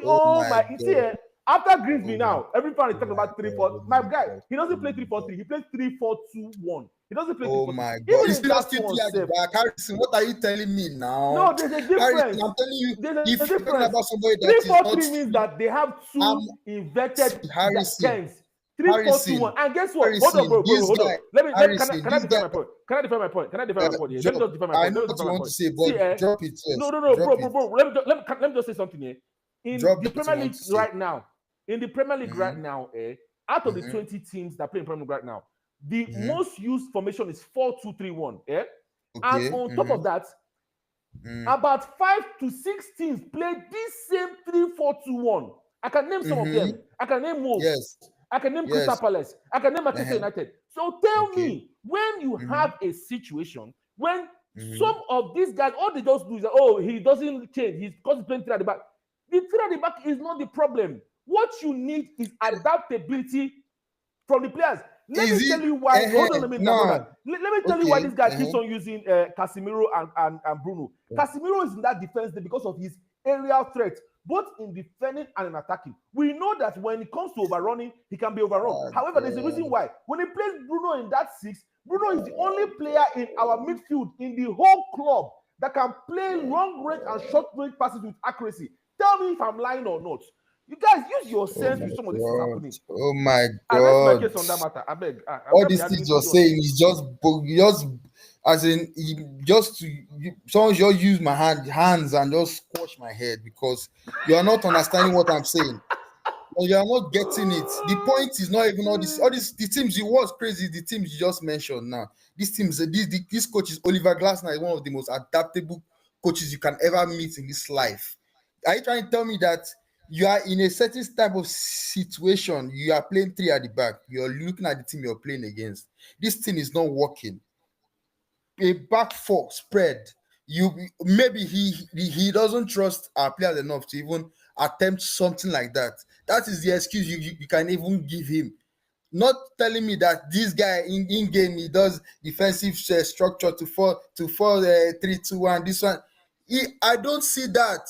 Speaker 4: Oh
Speaker 1: Oh
Speaker 4: my
Speaker 1: my! You see,
Speaker 4: God.
Speaker 1: after Grimsby
Speaker 4: Oh my.
Speaker 1: now, every fan is
Speaker 4: Oh
Speaker 1: talking
Speaker 4: my
Speaker 1: about 3
Speaker 4: God.
Speaker 1: 4.
Speaker 4: Oh
Speaker 1: My
Speaker 4: my
Speaker 1: guy,
Speaker 4: God.
Speaker 1: he
Speaker 4: Oh
Speaker 1: doesn't play
Speaker 4: my
Speaker 1: 3-4-3.
Speaker 4: God.
Speaker 1: He plays 3-4-2-1. He doesn't play
Speaker 4: Oh
Speaker 1: 3-4-3.
Speaker 4: my God.
Speaker 1: Even
Speaker 4: You
Speaker 1: in
Speaker 4: still
Speaker 1: that
Speaker 4: still
Speaker 1: one
Speaker 4: three at the
Speaker 1: self.
Speaker 4: back. Harrison, what are you telling me now?
Speaker 1: No, there's a
Speaker 4: Harrison,
Speaker 1: difference.
Speaker 4: I'm telling you,
Speaker 1: There's a
Speaker 4: if you're talking
Speaker 1: difference.
Speaker 4: about somebody that is not
Speaker 1: 3-4-3 means
Speaker 4: fit,
Speaker 1: that they have
Speaker 4: I'm
Speaker 1: two inverted
Speaker 4: Harrison.
Speaker 1: 10s. 3-4-2-1.
Speaker 4: Harrison.
Speaker 1: And guess what? Hold on,
Speaker 4: Harrison,
Speaker 1: bro.
Speaker 4: this
Speaker 1: Hold on.
Speaker 4: guy,
Speaker 1: Can
Speaker 4: Harrison,
Speaker 1: I
Speaker 4: this
Speaker 1: defend
Speaker 4: guy,
Speaker 1: my point? Can I defend my point? Can I defend my point here? Let me
Speaker 4: drop,
Speaker 1: just defend my
Speaker 4: I
Speaker 1: point.
Speaker 4: know
Speaker 1: Let me
Speaker 4: what
Speaker 1: defend
Speaker 4: you
Speaker 1: my
Speaker 4: want to
Speaker 1: point.
Speaker 4: say,
Speaker 1: See,
Speaker 4: but drop it
Speaker 1: no,
Speaker 4: first.
Speaker 1: no, no,
Speaker 4: Drop it.
Speaker 1: bro. Let me just say something here. In
Speaker 4: Drop
Speaker 1: the
Speaker 4: what
Speaker 1: Premier
Speaker 4: you want
Speaker 1: League
Speaker 4: to say.
Speaker 1: right now,
Speaker 4: Mm-hmm.
Speaker 1: out of the
Speaker 4: Mm-hmm.
Speaker 1: 20 teams that play in Premier League right now, the
Speaker 4: Mm-hmm.
Speaker 1: most used formation is 4-2-3-1. And
Speaker 4: Okay.
Speaker 1: on top
Speaker 4: Mm-hmm.
Speaker 1: of that,
Speaker 4: Mm-hmm.
Speaker 1: about 5 to 6 teams play this same 3-4-2-1. I can name some of them.
Speaker 4: Mm-hmm.
Speaker 1: I can name Wolves.
Speaker 4: Yes.
Speaker 1: I can name Crystal
Speaker 4: Yes.
Speaker 1: Palace. I can name Manchester
Speaker 4: Uh-huh.
Speaker 1: United. So tell
Speaker 4: Okay.
Speaker 1: me, when you
Speaker 4: Mm-hmm.
Speaker 1: have a situation when
Speaker 4: Mm-hmm.
Speaker 1: some of these guys, all they just do is that, oh, he doesn't change. He's because he's playing three at the back. The three at the back is not the problem. What you need is adaptability from the players. Let
Speaker 4: Is
Speaker 1: me
Speaker 4: it?
Speaker 1: tell you why. Hold on a minute, my brother.
Speaker 4: No.
Speaker 1: Let me tell you why
Speaker 4: Okay.
Speaker 1: this guy keeps
Speaker 4: Uh-huh.
Speaker 1: on using Casemiro and Bruno. Casemiro is in that defense because of his aerial threat, both in defending and in attacking. We know that when it comes to overrunning, he can be overrun.
Speaker 4: Oh,
Speaker 1: However, there's a reason
Speaker 4: God.
Speaker 1: why. When he plays Bruno in that 6, Bruno is the only player in our midfield in the whole club that can play long range and short range passes with accuracy. Tell me if I'm lying or not. You guys use your
Speaker 4: Oh
Speaker 1: sense
Speaker 4: my
Speaker 1: with some of this is
Speaker 4: God.
Speaker 1: happening.
Speaker 4: Oh my
Speaker 1: I rest my
Speaker 4: God.
Speaker 1: case on that matter. I beg. I'm
Speaker 4: All
Speaker 1: gonna be
Speaker 4: these
Speaker 1: arguing
Speaker 4: things
Speaker 1: till
Speaker 4: you're
Speaker 1: dawn.
Speaker 4: saying is just as in someone just use my hands and just squash my head because you are not understanding what I'm saying. Or you are not getting it. The point is not even all these the teams you was crazy, the teams you just mentioned now. These teams, this coach is Oliver Glasner is one of the most adaptable coaches you can ever meet in this life. Are you trying to tell me that you are in a certain type of situation, you are playing three at the back, you're looking at the team you're playing against? This thing is not working. A back four spread. You maybe he doesn't trust our players enough to even attempt something like that. That is the excuse you can even give him. Not telling me that this guy in game he does defensive structure to 4-3-2-1. This one, I don't see that.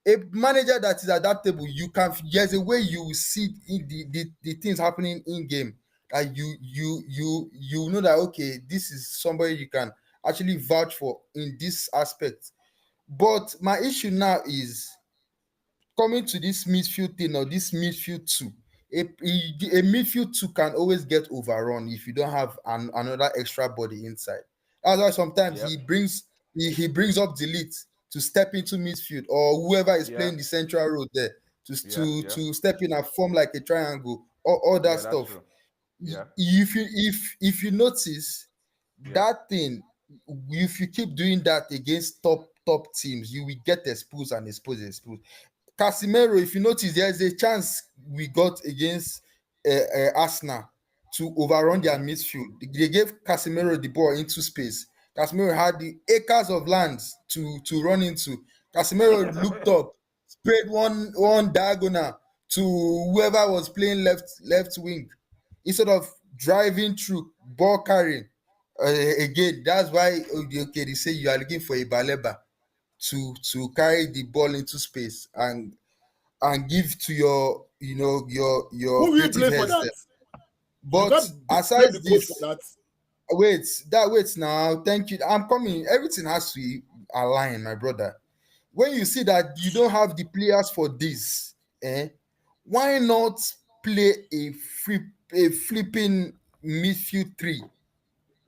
Speaker 4: A manager that is adaptable, you can there's a way you will see the things happening in game that you know that okay, this is somebody you can actually vouch for in this aspect. But my issue now is coming to this midfield thing or this midfield two. A midfield two can always get overrun if you don't have another extra body inside. That's why sometimes
Speaker 1: Yep.
Speaker 4: he brings up delete to step into midfield or whoever is
Speaker 1: Yeah.
Speaker 4: playing the central road there
Speaker 1: Yeah. Yeah.
Speaker 4: to step in and form like a triangle or all that
Speaker 1: Yeah. That's
Speaker 4: stuff.
Speaker 1: true. Yeah.
Speaker 4: If you notice
Speaker 1: Yeah.
Speaker 4: that thing, if you keep doing that against top teams, you will get exposed and exposed. Casemiro, if you notice, there is a chance we got against Arsenal to overrun their midfield. They gave Casemiro the ball into space. Casemiro had the acres of land to run into. Casemiro looked up, sprayed one diagonal to whoever was playing left wing instead of driving through ball carrying. Again, that's why okay, they say you are looking for a baleba to carry the ball into space and give to your your
Speaker 2: Who will you
Speaker 4: creative
Speaker 2: blame for
Speaker 4: heads
Speaker 2: that?
Speaker 4: there.
Speaker 2: You
Speaker 4: But
Speaker 2: can't
Speaker 4: aside
Speaker 2: blame the coach for
Speaker 4: this,
Speaker 2: that.
Speaker 4: wait now, thank you. I'm coming. Everything has to align, my brother. when you see that you don't have the players for this, why not play a flipping midfield three?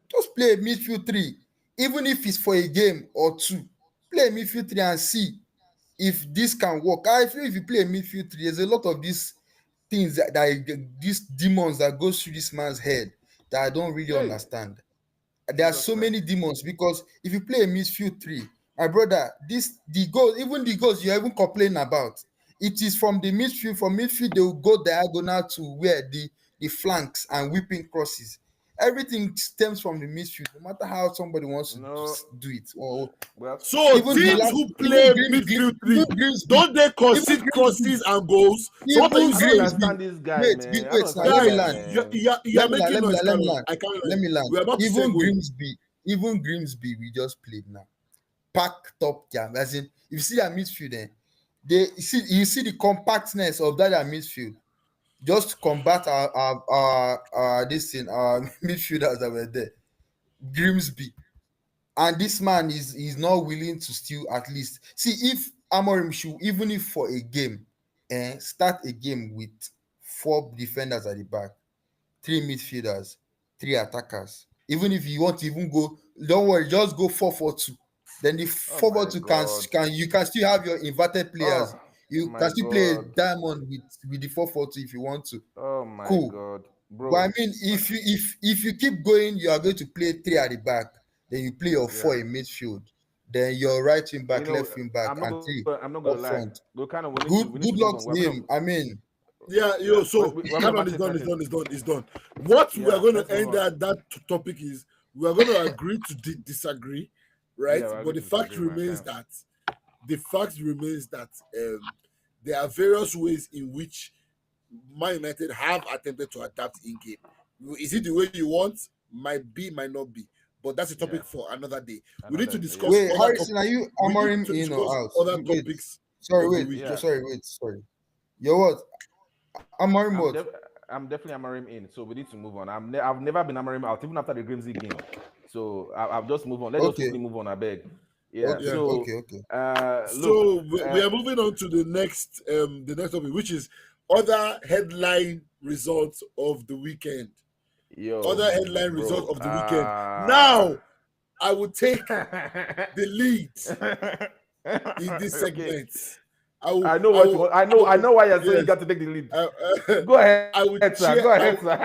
Speaker 4: Just play a midfield three, even if it's for a game or two. Play a midfield three and see if this can work. I feel if you play a midfield three, there's a lot of these things that these demons that goes through this man's head that I don't really
Speaker 1: Hey,
Speaker 4: understand. There are
Speaker 1: Jesus
Speaker 4: so
Speaker 1: Christ.
Speaker 4: many demons because if you play a midfield three, my brother, the goal, even the goals you're even complaining about, it is from the midfield. From midfield, they will go diagonal to where the flanks and whipping crosses. Everything stems from the midfield, no matter how somebody wants to
Speaker 1: No,
Speaker 4: do it. Or
Speaker 1: well,
Speaker 2: So
Speaker 4: even the
Speaker 2: teams
Speaker 4: last,
Speaker 2: who play midfield three,
Speaker 4: even Grimsby,
Speaker 2: don't they
Speaker 4: even
Speaker 2: concede
Speaker 4: Grimsby,
Speaker 2: crosses and goals? So what are you
Speaker 4: even
Speaker 1: I don't
Speaker 2: saying?
Speaker 4: Grimsby.
Speaker 1: understand this guy,
Speaker 4: Wait,
Speaker 1: man. I
Speaker 4: wait
Speaker 1: don't
Speaker 4: now.
Speaker 1: understand
Speaker 4: Let
Speaker 1: this
Speaker 4: me
Speaker 2: Guys,
Speaker 1: guy,
Speaker 4: land.
Speaker 1: man.
Speaker 2: you're
Speaker 4: Let me land.
Speaker 2: making
Speaker 4: Let me
Speaker 2: noise,
Speaker 4: land. Let me
Speaker 2: Carlos.
Speaker 4: land.
Speaker 2: I can't
Speaker 4: Let
Speaker 2: lie.
Speaker 4: me land.
Speaker 2: We're about to segue.
Speaker 4: Even Grimsby, we just played now. Packed up their, as in, if you see their midfield, you see the compactness of that midfield. Just to combat our this thing, our midfielders that were there. Grimsby. And this man is not willing to still at least see if Amorim should, even if for a game, start a game with 4 defenders at the back, 3 midfielders, 3 attackers. Even if you want to even go, don't worry, just go 4-4-2. Then the
Speaker 1: Oh
Speaker 4: 4-4-2
Speaker 1: my God.
Speaker 4: you can still have your inverted players.
Speaker 1: Oh
Speaker 4: You
Speaker 1: my
Speaker 4: can still play a
Speaker 1: God.
Speaker 4: diamond with the 4-4-2 if you want to.
Speaker 1: Oh my
Speaker 4: Cool.
Speaker 1: God,
Speaker 4: But I
Speaker 1: bro.
Speaker 4: mean, if you keep going, you are going to play 3 at the back, then you play your 4
Speaker 1: Yeah.
Speaker 4: in midfield, then your right wing
Speaker 1: You
Speaker 4: back,
Speaker 1: know,
Speaker 4: left wing back, and 3
Speaker 1: I'm not
Speaker 4: up
Speaker 1: gonna lie.
Speaker 4: front.
Speaker 1: We kind of we need
Speaker 4: Good
Speaker 1: to move
Speaker 4: luck
Speaker 1: on.
Speaker 4: to him. I mean,
Speaker 2: Yeah,
Speaker 1: Yeah.
Speaker 2: yo, so
Speaker 1: We're gonna
Speaker 2: Canon is
Speaker 1: match it,
Speaker 2: done,
Speaker 1: match
Speaker 2: is
Speaker 1: it.
Speaker 2: done, is done, is done. What we are
Speaker 1: Yeah,
Speaker 2: going to
Speaker 1: let's move
Speaker 2: end
Speaker 1: on.
Speaker 2: that topic is we are going to agree to disagree, right?
Speaker 1: Yeah, we're
Speaker 2: But
Speaker 1: going to disagree, man.
Speaker 2: the fact remains that there are various ways in which Man United have attempted to adapt in game. Is it the way you want? Might be, might not be. But that's a
Speaker 1: Yeah.
Speaker 2: topic for another day. We need to
Speaker 1: Another yeah.
Speaker 2: discuss
Speaker 4: wait,
Speaker 2: other
Speaker 4: Harrison, are
Speaker 2: topics.
Speaker 4: you
Speaker 2: We need
Speaker 4: Amorim
Speaker 2: to
Speaker 4: in or
Speaker 2: discuss
Speaker 4: out?
Speaker 2: other
Speaker 4: Wait,
Speaker 2: topics
Speaker 4: sorry,
Speaker 2: of the
Speaker 4: wait,
Speaker 2: week.
Speaker 1: Yeah.
Speaker 4: sorry. You're what? Amorim
Speaker 1: I'm
Speaker 4: what?
Speaker 1: def- I'm definitely Amorim in, so we need to move on. I've never been Amorim out, even after the Grimsby game. So I've just moved on. Let's just
Speaker 4: Okay,
Speaker 1: quickly move on, I beg. Yeah.
Speaker 2: Yeah.
Speaker 1: So
Speaker 4: okay.
Speaker 1: look,
Speaker 2: So we are moving on to the next topic, which is other headline results of the weekend. Other
Speaker 1: yo,
Speaker 2: headline results
Speaker 1: bro.
Speaker 2: of the weekend. Now, I will take the lead in this
Speaker 1: Okay.
Speaker 2: segment. I will.
Speaker 1: I know what you want. I know why you're saying you
Speaker 2: Yes.
Speaker 1: got to take the lead.
Speaker 2: I,
Speaker 1: Go ahead,
Speaker 2: I would
Speaker 1: sir.
Speaker 2: cheer.
Speaker 1: Go ahead, sir.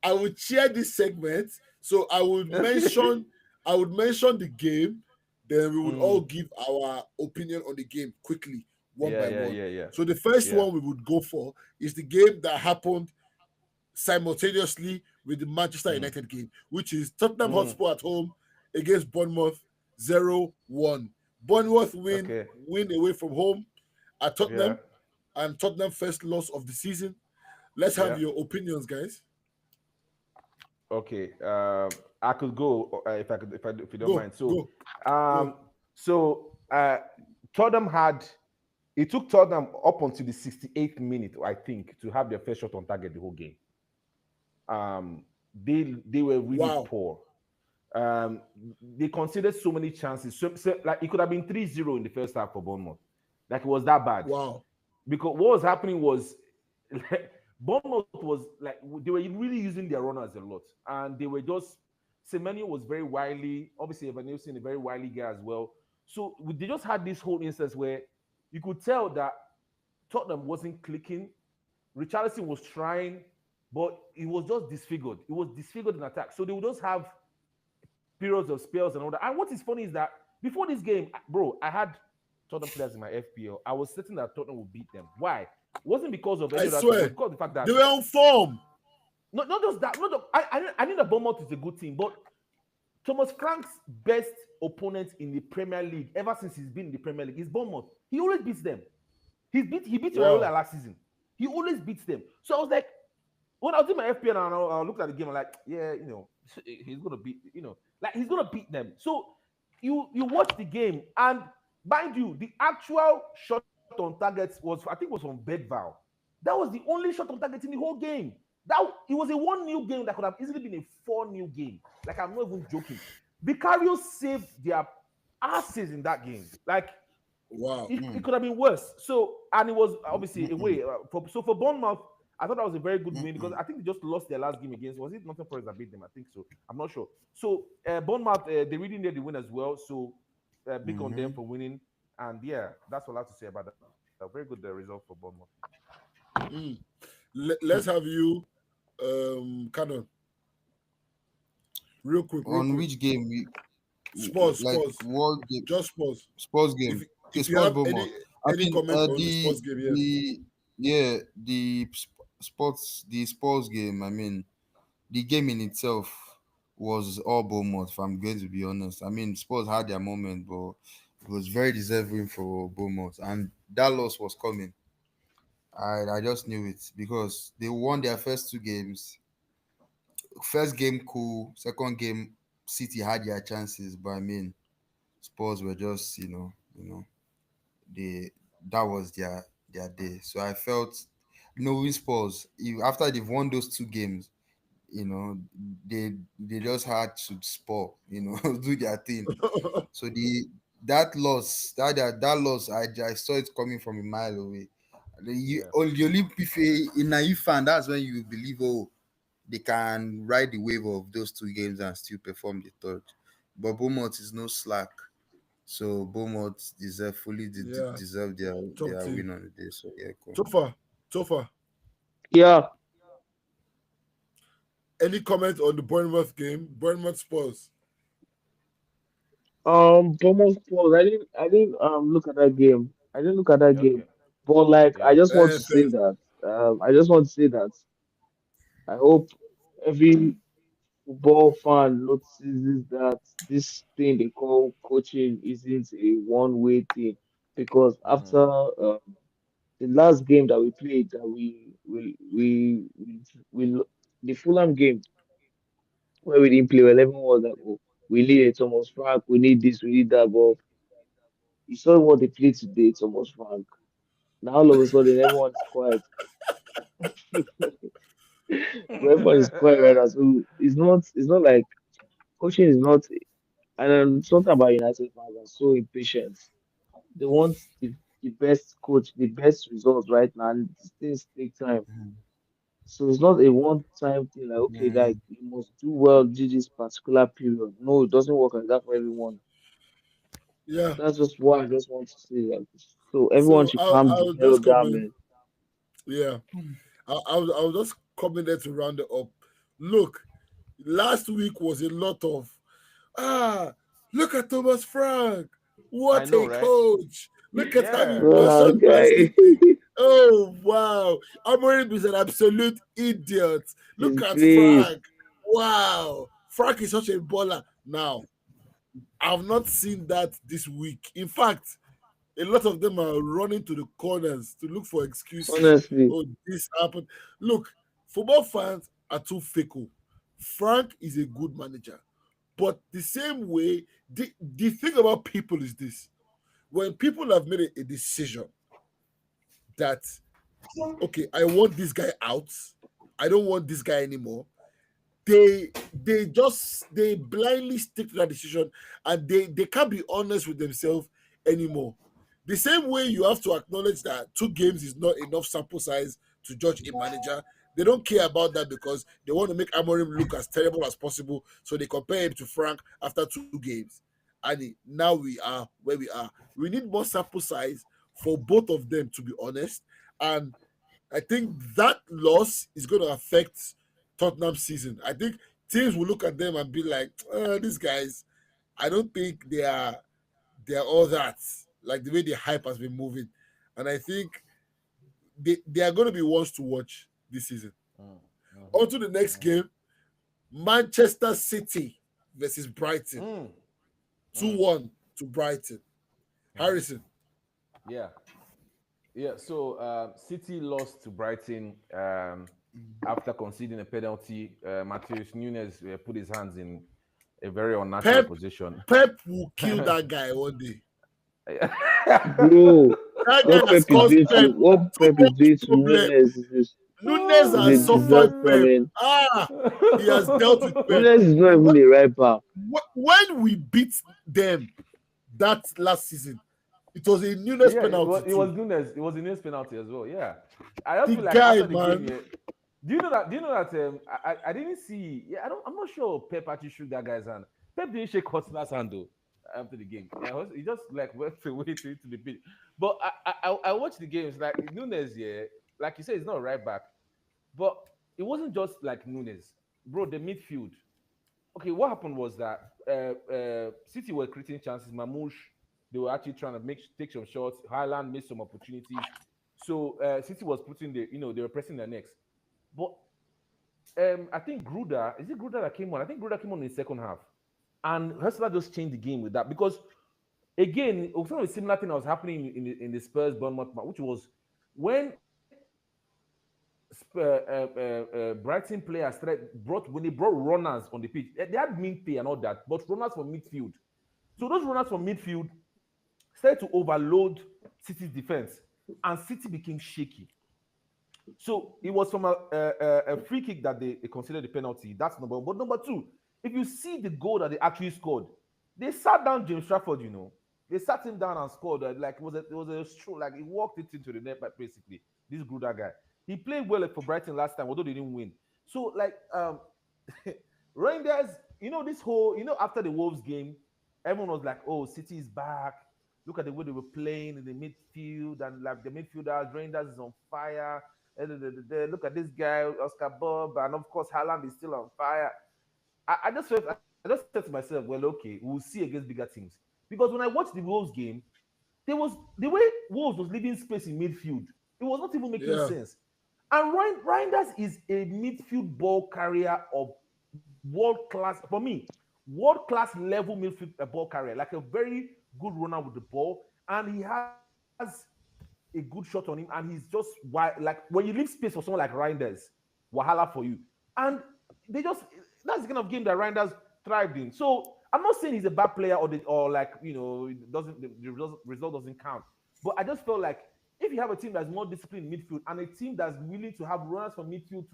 Speaker 2: I would chair this segment. So I would mention the game. Then we would all give our opinion on the game quickly, one by one.
Speaker 1: Yeah.
Speaker 2: So the first
Speaker 1: Yeah.
Speaker 2: one we would go for is the game that happened simultaneously with the Manchester United game, which is Tottenham Hotspur at home against Bournemouth 0-1. Bournemouth win away from home at Tottenham, and Tottenham first loss of the season. Let's have your opinions, guys.
Speaker 1: Okay. I could go if you don't mind. So,
Speaker 2: Go.
Speaker 1: Tottenham it took Tottenham up until the 68th minute, I think, to have their first shot on target the whole game. They were really poor. They conceded so many chances. So, like it could have been 3-0 in the first half for Bournemouth. Like it was that bad.
Speaker 2: Wow.
Speaker 1: Because what was happening was Bournemouth was like they were really using their runners a lot, and they were just Semenyo was very wily. Obviously, Evan Nielsen a very wily guy as well. So they just had this whole instance where you could tell that Tottenham wasn't clicking. Richarlison was trying, but it was just disfigured. It was disfigured in attack. So they would just have periods of spells and all that. And what is funny is that before this game, bro, I had Tottenham players in my FPL. I was certain that Tottenham would beat them. Why? It wasn't because of any of that. It was because of the fact that
Speaker 2: they were on form.
Speaker 1: Not just that. I think that Bournemouth is a good team, but Thomas Frank's best opponent in the Premier League ever since he's been in the Premier League is Bournemouth. He always beats them. He beat Raiola last season. He always beats them. So I was like, when I was in my FPL and I looked at the game, I'm like, yeah, he's gonna beat, he's gonna beat them. So you watch the game, and mind you, the actual shot on target was from Bedval. That was the only shot on target in the whole game. It was a 1-0 game that could have easily been a 4-0 game. Like, I'm not even joking. Vicario saved their asses in that game. Like,
Speaker 2: Wow.
Speaker 1: It could have been worse. So, and it was obviously a way. For Bournemouth, I thought that was a very good win because I think they just lost their last game against. Was it Nottingham Forest that beat them? I think so. I'm not sure. So, Bournemouth, they really needed the win as well. So, big on them for winning. And yeah, that's all I have to say about that. A very good result for Bournemouth.
Speaker 2: Let's have you, Canon. Real quick.
Speaker 4: On which game?
Speaker 2: Spurs.
Speaker 4: What game?
Speaker 2: Just Spurs.
Speaker 4: Spurs game.
Speaker 2: If you
Speaker 4: Spurs
Speaker 2: have
Speaker 4: Bournemouth.
Speaker 2: any comment on the Spurs game,
Speaker 4: the Spurs game. I mean, the game in itself was all Bournemouth. If I'm going to be honest, I mean, Spurs had their moment, but it was very deserving for Bournemouth, and that loss was coming. I just knew it because they won their first two games. First game cool, second game City had their chances, but I mean Spurs were just they that was their day. So I felt knowing Spurs after they've won those two games, they just had to spur, do their thing. So that loss, that loss, I saw it coming from a mile away. The only if a naive fan, that's when you believe, oh, they can ride the wave of those two games and still perform the third. But Bournemouth is no slack, so Bournemouth fully deserve their win on the day. So yeah, cool.
Speaker 2: Tofa.
Speaker 3: Yeah.
Speaker 2: Any comment on the Bournemouth game? Bournemouth Spurs.
Speaker 3: Bournemouth Spurs. I didn't look at that game. I didn't look at that game. But I just want to say that. I hope every football fan notices that this thing they call coaching isn't a one-way thing. Because after the last game that we played, that we the Fulham game where we didn't play well, everyone was like, "Oh, we need a Thomas Frank, we need this, we need that." But you saw what they played today, Thomas Frank. Now all of a sudden everyone is quiet. Everyone is quiet right now. So it's not like coaching is not, and something about United fans are so impatient. They want the best coach, the best results right now, and these things take time. So it's not a one-time thing like, okay, like you must do well do this particular period. No, it doesn't work like that for everyone.
Speaker 2: Yeah.
Speaker 3: That's just what I just want to say. Like, so everyone
Speaker 2: So
Speaker 3: should calm the hell down, man.
Speaker 2: Yeah. I'll just come in there to round it up. Look, last week was a lot of look at Thomas Frank. What a coach. Look at how he was. Oh wow. Amorim is an absolute idiot. Look at Frank. Wow. Frank is such a baller. Now, I've not seen that this week. In fact, a lot of them are running to the corners to look for excuses.
Speaker 3: Honestly.
Speaker 2: Oh, this happened. Look, football fans are too fickle. Frank is a good manager. But the same way, the thing about people is this. When people have made a decision that, okay, I want this guy out, I don't want this guy anymore, they blindly stick to that decision and they can't be honest with themselves anymore. The same way you have to acknowledge that 2 games is not enough sample size to judge a manager. They don't care about that because they want to make Amorim look as terrible as possible. So they compare him to Frank after 2 games. And now we are where we are. We need more sample size for both of them, to be honest. And I think that loss is going to affect Tottenham's season. I think teams will look at them and be like, these guys, I don't think they are all that. Like the way the hype has been moving. And I think they are going to be ones to watch this season. On to the next game. Manchester City versus Brighton. 2-1 to Brighton. Harrison.
Speaker 1: Yeah. So City lost to Brighton after conceding a penalty. Matheus Nunes put his hands in a very unnatural position.
Speaker 2: Pep will kill that guy one day.
Speaker 3: Bro, what Pep is doing to Nunes is just...
Speaker 2: Nunes has suffered Pep. He has dealt with Pep.
Speaker 3: Nunes is not even a right back.
Speaker 2: When we beat them that last season, It was a Nunes
Speaker 1: Yeah,
Speaker 2: penalty
Speaker 1: it was
Speaker 2: too.
Speaker 1: Nunes. It was a Nunes penalty as well. Yeah, I just
Speaker 2: The
Speaker 1: feel like
Speaker 2: guy,
Speaker 1: after the game,
Speaker 2: man.
Speaker 1: yeah. Do you know that? I didn't see. Yeah, I'm not sure Pep actually shook that guy's hand. Pep didn't shake Hotspur's hand though after the game. Yeah, he just like went away to the pitch. But I watched the games like Nunes. Yeah, like you said, he's not right back. But it wasn't just like Nunes, bro. The midfield. Okay, what happened was that City were creating chances. Mamouche, they were actually trying to take some shots. Haaland missed some opportunities. So City was putting they were pressing their necks. But I think Gruda, is it Gruda that came on? I think Gruda came on in the second half. And Hustler just changed the game with that because again, it was kind of a similar thing that was happening in the Spurs Bournemouth match, which was when Brighton players when they brought runners on the pitch. They had midfield and all that, but runners from midfield. So those runners from midfield started to overload City's defense, and City became shaky. So it was from a free kick that they considered the penalty. That's number one. But number two, if you see the goal that they actually scored, they sat down James Trafford. They sat him down and scored. Like it was a stroke. Like he walked it into the net, basically. This Gruda guy. He played well for Brighton last time, although they didn't win. So like Rangers, this whole, after the Wolves game, everyone was like, "Oh, City is back. Look at the way they were playing in the midfield, and like the midfielders, Rangers is on fire. Look at this guy, Oscar Bob, and of course Haaland is still on fire." I just said to myself, well, okay, we'll see against bigger teams. Because when I watched the Wolves game, there was the way Wolves was leaving space in midfield. It was not even making
Speaker 2: Yeah.
Speaker 1: sense. And Reinders is a midfield ball carrier of world class, for me, world class level midfield ball carrier, like a very good runner with the ball, and he has a good shot on him, and he's just wide. Like when you leave space for someone like Reinders, wahala for you. And they just that's the kind of game that Reinders thrived in. So I'm not saying he's a bad player or like it doesn't the result doesn't count, but I just felt like if you have a team that's more disciplined in midfield and a team that's willing to have runners from midfield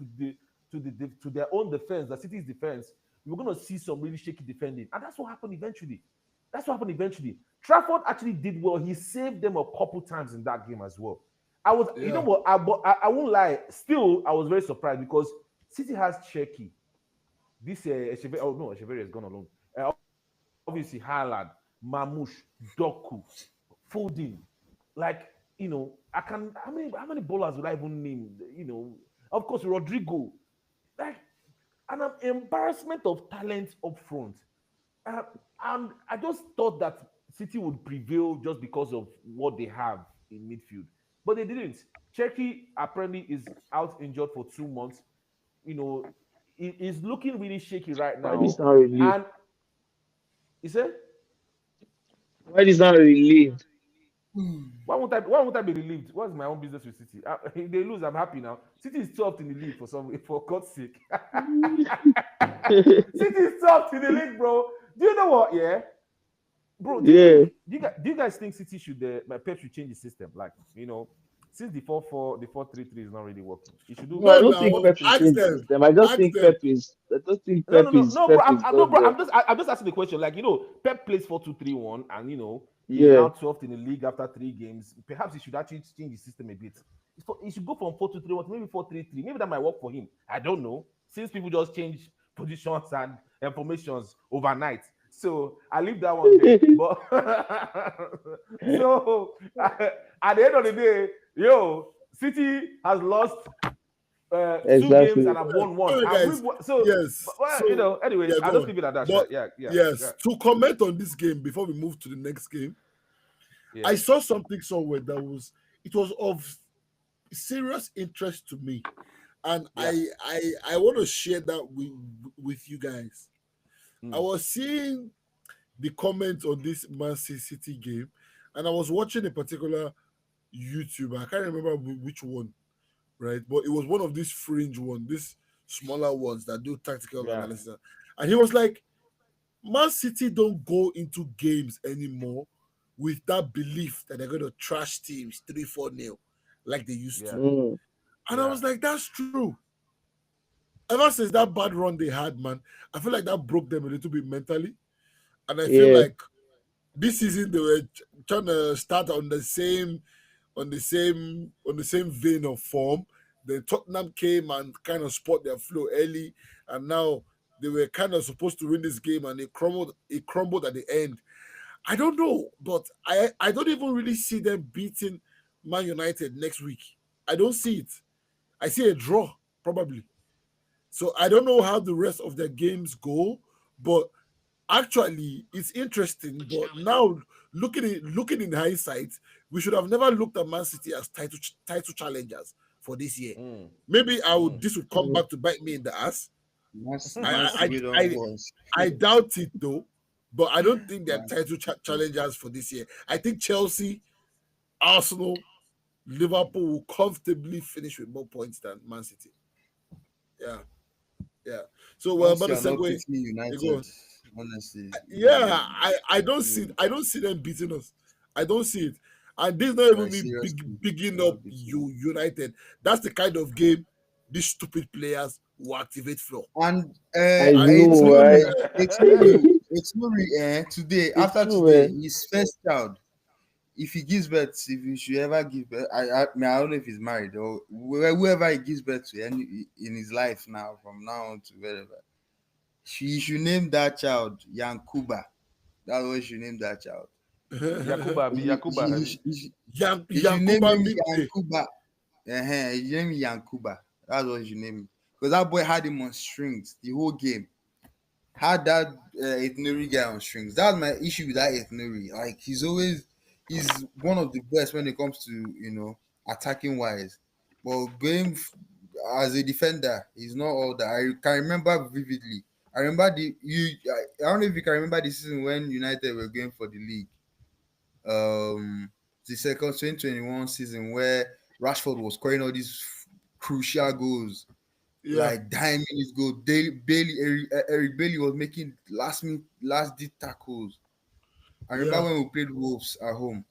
Speaker 1: to their own defense, the City's defense, we're going to see some really shaky defending, and that's what happened eventually. Trafford actually did well. He saved them a couple times in that game as well. I was, you know
Speaker 2: Yeah.
Speaker 1: what, I won't lie. Still, I was very surprised because City has Cherky. This Echeverri has gone alone. Obviously, Haaland, Mamouche, Doku, Foden. Like, how many bowlers would I even name? Of course, Rodrigo. Like, an embarrassment of talent up front. Uh, and I just thought that City would prevail just because of what they have in midfield. But they didn't. Cherky apparently is out injured for 2 months. He's looking really shaky right
Speaker 3: Why this
Speaker 1: now.
Speaker 3: not relieved?
Speaker 1: And he said,
Speaker 3: Why this not relieved?
Speaker 1: why won't I be relieved? What's my own business with City? If they lose, I'm happy now. City is 12th in the league for God's sake. City is 12th in the league, bro. Do you know what? Yeah, bro. Do
Speaker 3: Yeah.
Speaker 1: you guys think City should Pep should change the system? Like, since the 4-4, the 4-3-3 is not really working, he should do
Speaker 3: No, I
Speaker 2: Wait
Speaker 3: don't
Speaker 2: now.
Speaker 3: think Pep should
Speaker 2: Ask
Speaker 3: change the
Speaker 2: them.
Speaker 3: system. I just
Speaker 2: Ask
Speaker 3: think
Speaker 2: them.
Speaker 3: Pep is. I don't think
Speaker 1: No,
Speaker 3: Pep
Speaker 1: no, no,
Speaker 3: is.
Speaker 1: no, bro.
Speaker 3: Pep is
Speaker 1: No,
Speaker 3: done
Speaker 1: bro.
Speaker 3: there.
Speaker 1: I'm just asking the question. Like, Pep plays 4-2-3-1, and he's
Speaker 3: Yeah.
Speaker 1: now 12th in the league after 3 games. Perhaps he should actually change the system a bit. He should go from 4-2-3-1 to maybe 4-3-3. Maybe that might work for him. I don't know. Since people just change positions and formations overnight, so I leave that one there. But so at the end of the day, City has lost 2 games and
Speaker 3: Exactly.
Speaker 1: have won one.
Speaker 2: Alright,
Speaker 1: And
Speaker 2: guys.
Speaker 1: we've won- so,
Speaker 2: Yes.
Speaker 1: well,
Speaker 2: So,
Speaker 1: anyways,
Speaker 2: yeah,
Speaker 1: I'll
Speaker 2: go
Speaker 1: just
Speaker 2: on.
Speaker 1: leave it at that.
Speaker 2: But
Speaker 1: Yeah.
Speaker 2: yes, to comment on this game before we move to the next game,
Speaker 1: Yeah.
Speaker 2: I saw something somewhere it was of serious interest to me, and
Speaker 1: Yeah.
Speaker 2: I want to share that with you guys. I
Speaker 1: Mm.
Speaker 2: was seeing the comments on this Man City game, and I was watching a particular YouTuber. I can't remember which one, right? But it was one of these fringe ones, these smaller ones that do tactical
Speaker 1: Yeah.
Speaker 2: analysis. And he was like, Man City don't go into games anymore with that belief that they're going to trash teams 3-4-0 like they used
Speaker 1: Yeah.
Speaker 2: to.
Speaker 3: Mm.
Speaker 2: And I
Speaker 1: Yeah.
Speaker 2: was like, that's true. Ever since that bad run they had, man, I feel like that broke them a little bit mentally. And I feel
Speaker 3: Yeah.
Speaker 2: like this season they were trying to start on the same vein of form. Then Tottenham came and kind of spot their flow early, and now they were kind of supposed to win this game, and it crumbled. It crumbled at the end. I don't know, but I don't even really see them beating Man United next week. I don't see it. I see a draw probably. So I don't know how the rest of their games go, but actually it's interesting. But now looking in hindsight, we should have never looked at Man City as title challengers for this year.
Speaker 1: Mm,
Speaker 2: Maybe
Speaker 1: mm.
Speaker 2: this would come back to bite me in the ass.
Speaker 4: Man City don't want.
Speaker 2: I doubt it though, but I don't think they're
Speaker 4: Man
Speaker 2: title challengers for this year. I think Chelsea, Arsenal, Liverpool will comfortably finish with more points than Man City. Yeah, yeah. So we're
Speaker 4: Once
Speaker 2: about
Speaker 4: you
Speaker 2: to
Speaker 4: are not
Speaker 2: segue.
Speaker 4: beating
Speaker 2: You go
Speaker 4: United,
Speaker 2: on.
Speaker 4: honestly,
Speaker 2: Yeah, I don't see them beating us. I don't see it. And this is not even
Speaker 4: like
Speaker 2: me
Speaker 4: seriously,
Speaker 2: bigging
Speaker 4: you're
Speaker 2: up
Speaker 4: not beating.
Speaker 2: you United. That's the kind of game these stupid players will activate for.
Speaker 4: And
Speaker 3: I
Speaker 2: And
Speaker 3: know, right?
Speaker 4: It's Nuri today,
Speaker 3: It's
Speaker 4: after
Speaker 3: true,
Speaker 4: today,
Speaker 3: man.
Speaker 4: his first child, if he gives birth, if he should ever give birth, I don't know if he's married or whoever he gives birth to in his life now, from now on to wherever, he should name that child Yankuba. That's what he should name that child.
Speaker 1: Yakuba, be Yakuba, Heavy.
Speaker 4: He should name
Speaker 2: Yankuba
Speaker 4: him
Speaker 2: Minte.
Speaker 4: Yankuba. He should name him Yankuba. That's what he should name him. Because that boy had him on strings the whole game. Had that Ethnuri guy on strings. That's my issue with that Ethnuri. Like he's one of the best when it comes to attacking wise, but as a defender, he's not all that. I can remember vividly. I remember I don't know if you can remember the season when United were going for the league. The second 2021 season where Rashford was scoring all these crucial goals,
Speaker 2: Yeah,
Speaker 4: like dying minutes goal. Eric Bailey was making last dit tackles. I remember
Speaker 2: yeah,
Speaker 4: when we played Wolves at home.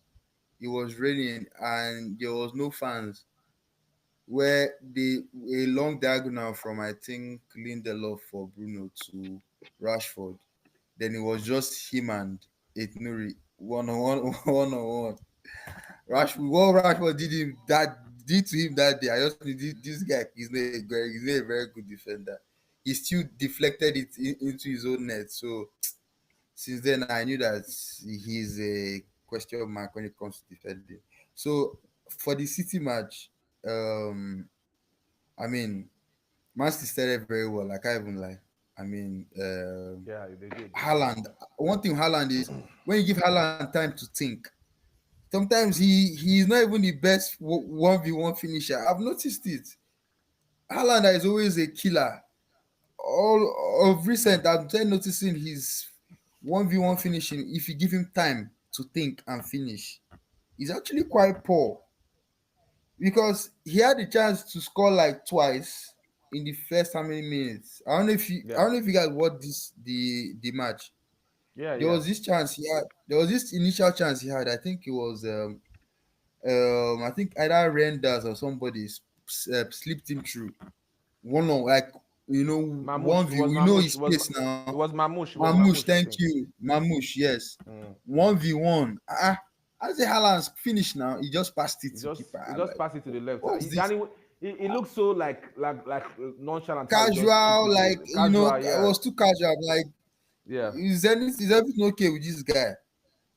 Speaker 4: It was raining and there was no fans. Where a long diagonal from I think Lindelof for Bruno to Rashford. Then it was just him and Etnuri one on one, one on one. What Rashford did to him that day, I just knew this guy he's not a very good defender. He still deflected it into his own net. So since then, I knew that he's a question mark when it comes to defending. So for the City match, I mean, Man City started very well. I can't even lie. I mean,
Speaker 1: Yeah, they did.
Speaker 4: Haaland. One thing Haaland is when you give Haaland time to think. Sometimes he's not even the best 1v1 finisher. I've noticed it. Haaland is always a killer. All of recent, I'm just noticing his 1v1 finishing. If you give him time to think and finish, he's actually quite poor because he had the chance to score like twice in the first how many minutes. I
Speaker 1: Yeah,
Speaker 4: don't know if you guys watched the match.
Speaker 1: yeah,
Speaker 4: There
Speaker 1: yeah.
Speaker 4: was this chance he had. There was this initial chance he had. I think it was I think either Renders or somebody slipped him through one on like
Speaker 1: Mamouche.
Speaker 4: one
Speaker 1: It
Speaker 4: view.
Speaker 1: was
Speaker 4: We know
Speaker 1: Mamouche.
Speaker 4: his pace now.
Speaker 1: It was Mamouche. It was
Speaker 4: Mamouche,
Speaker 1: Mamouche, I
Speaker 4: thank
Speaker 1: think.
Speaker 4: you. Mamouche, yes.
Speaker 1: Mm.
Speaker 4: 1v1. As the Haaland's finished now, he just passed it
Speaker 1: He
Speaker 4: to
Speaker 1: just
Speaker 4: keeper.
Speaker 1: he
Speaker 4: I'm
Speaker 1: just
Speaker 4: like,
Speaker 1: passed it to the left.
Speaker 4: what's this?
Speaker 1: And he looks so like nonchalant how he just kick
Speaker 4: Casual,
Speaker 1: it
Speaker 4: like
Speaker 1: casual.
Speaker 4: it
Speaker 1: Yeah,
Speaker 4: was too casual. I'm like,
Speaker 1: yeah,
Speaker 4: is everything okay with this guy?
Speaker 1: yeah,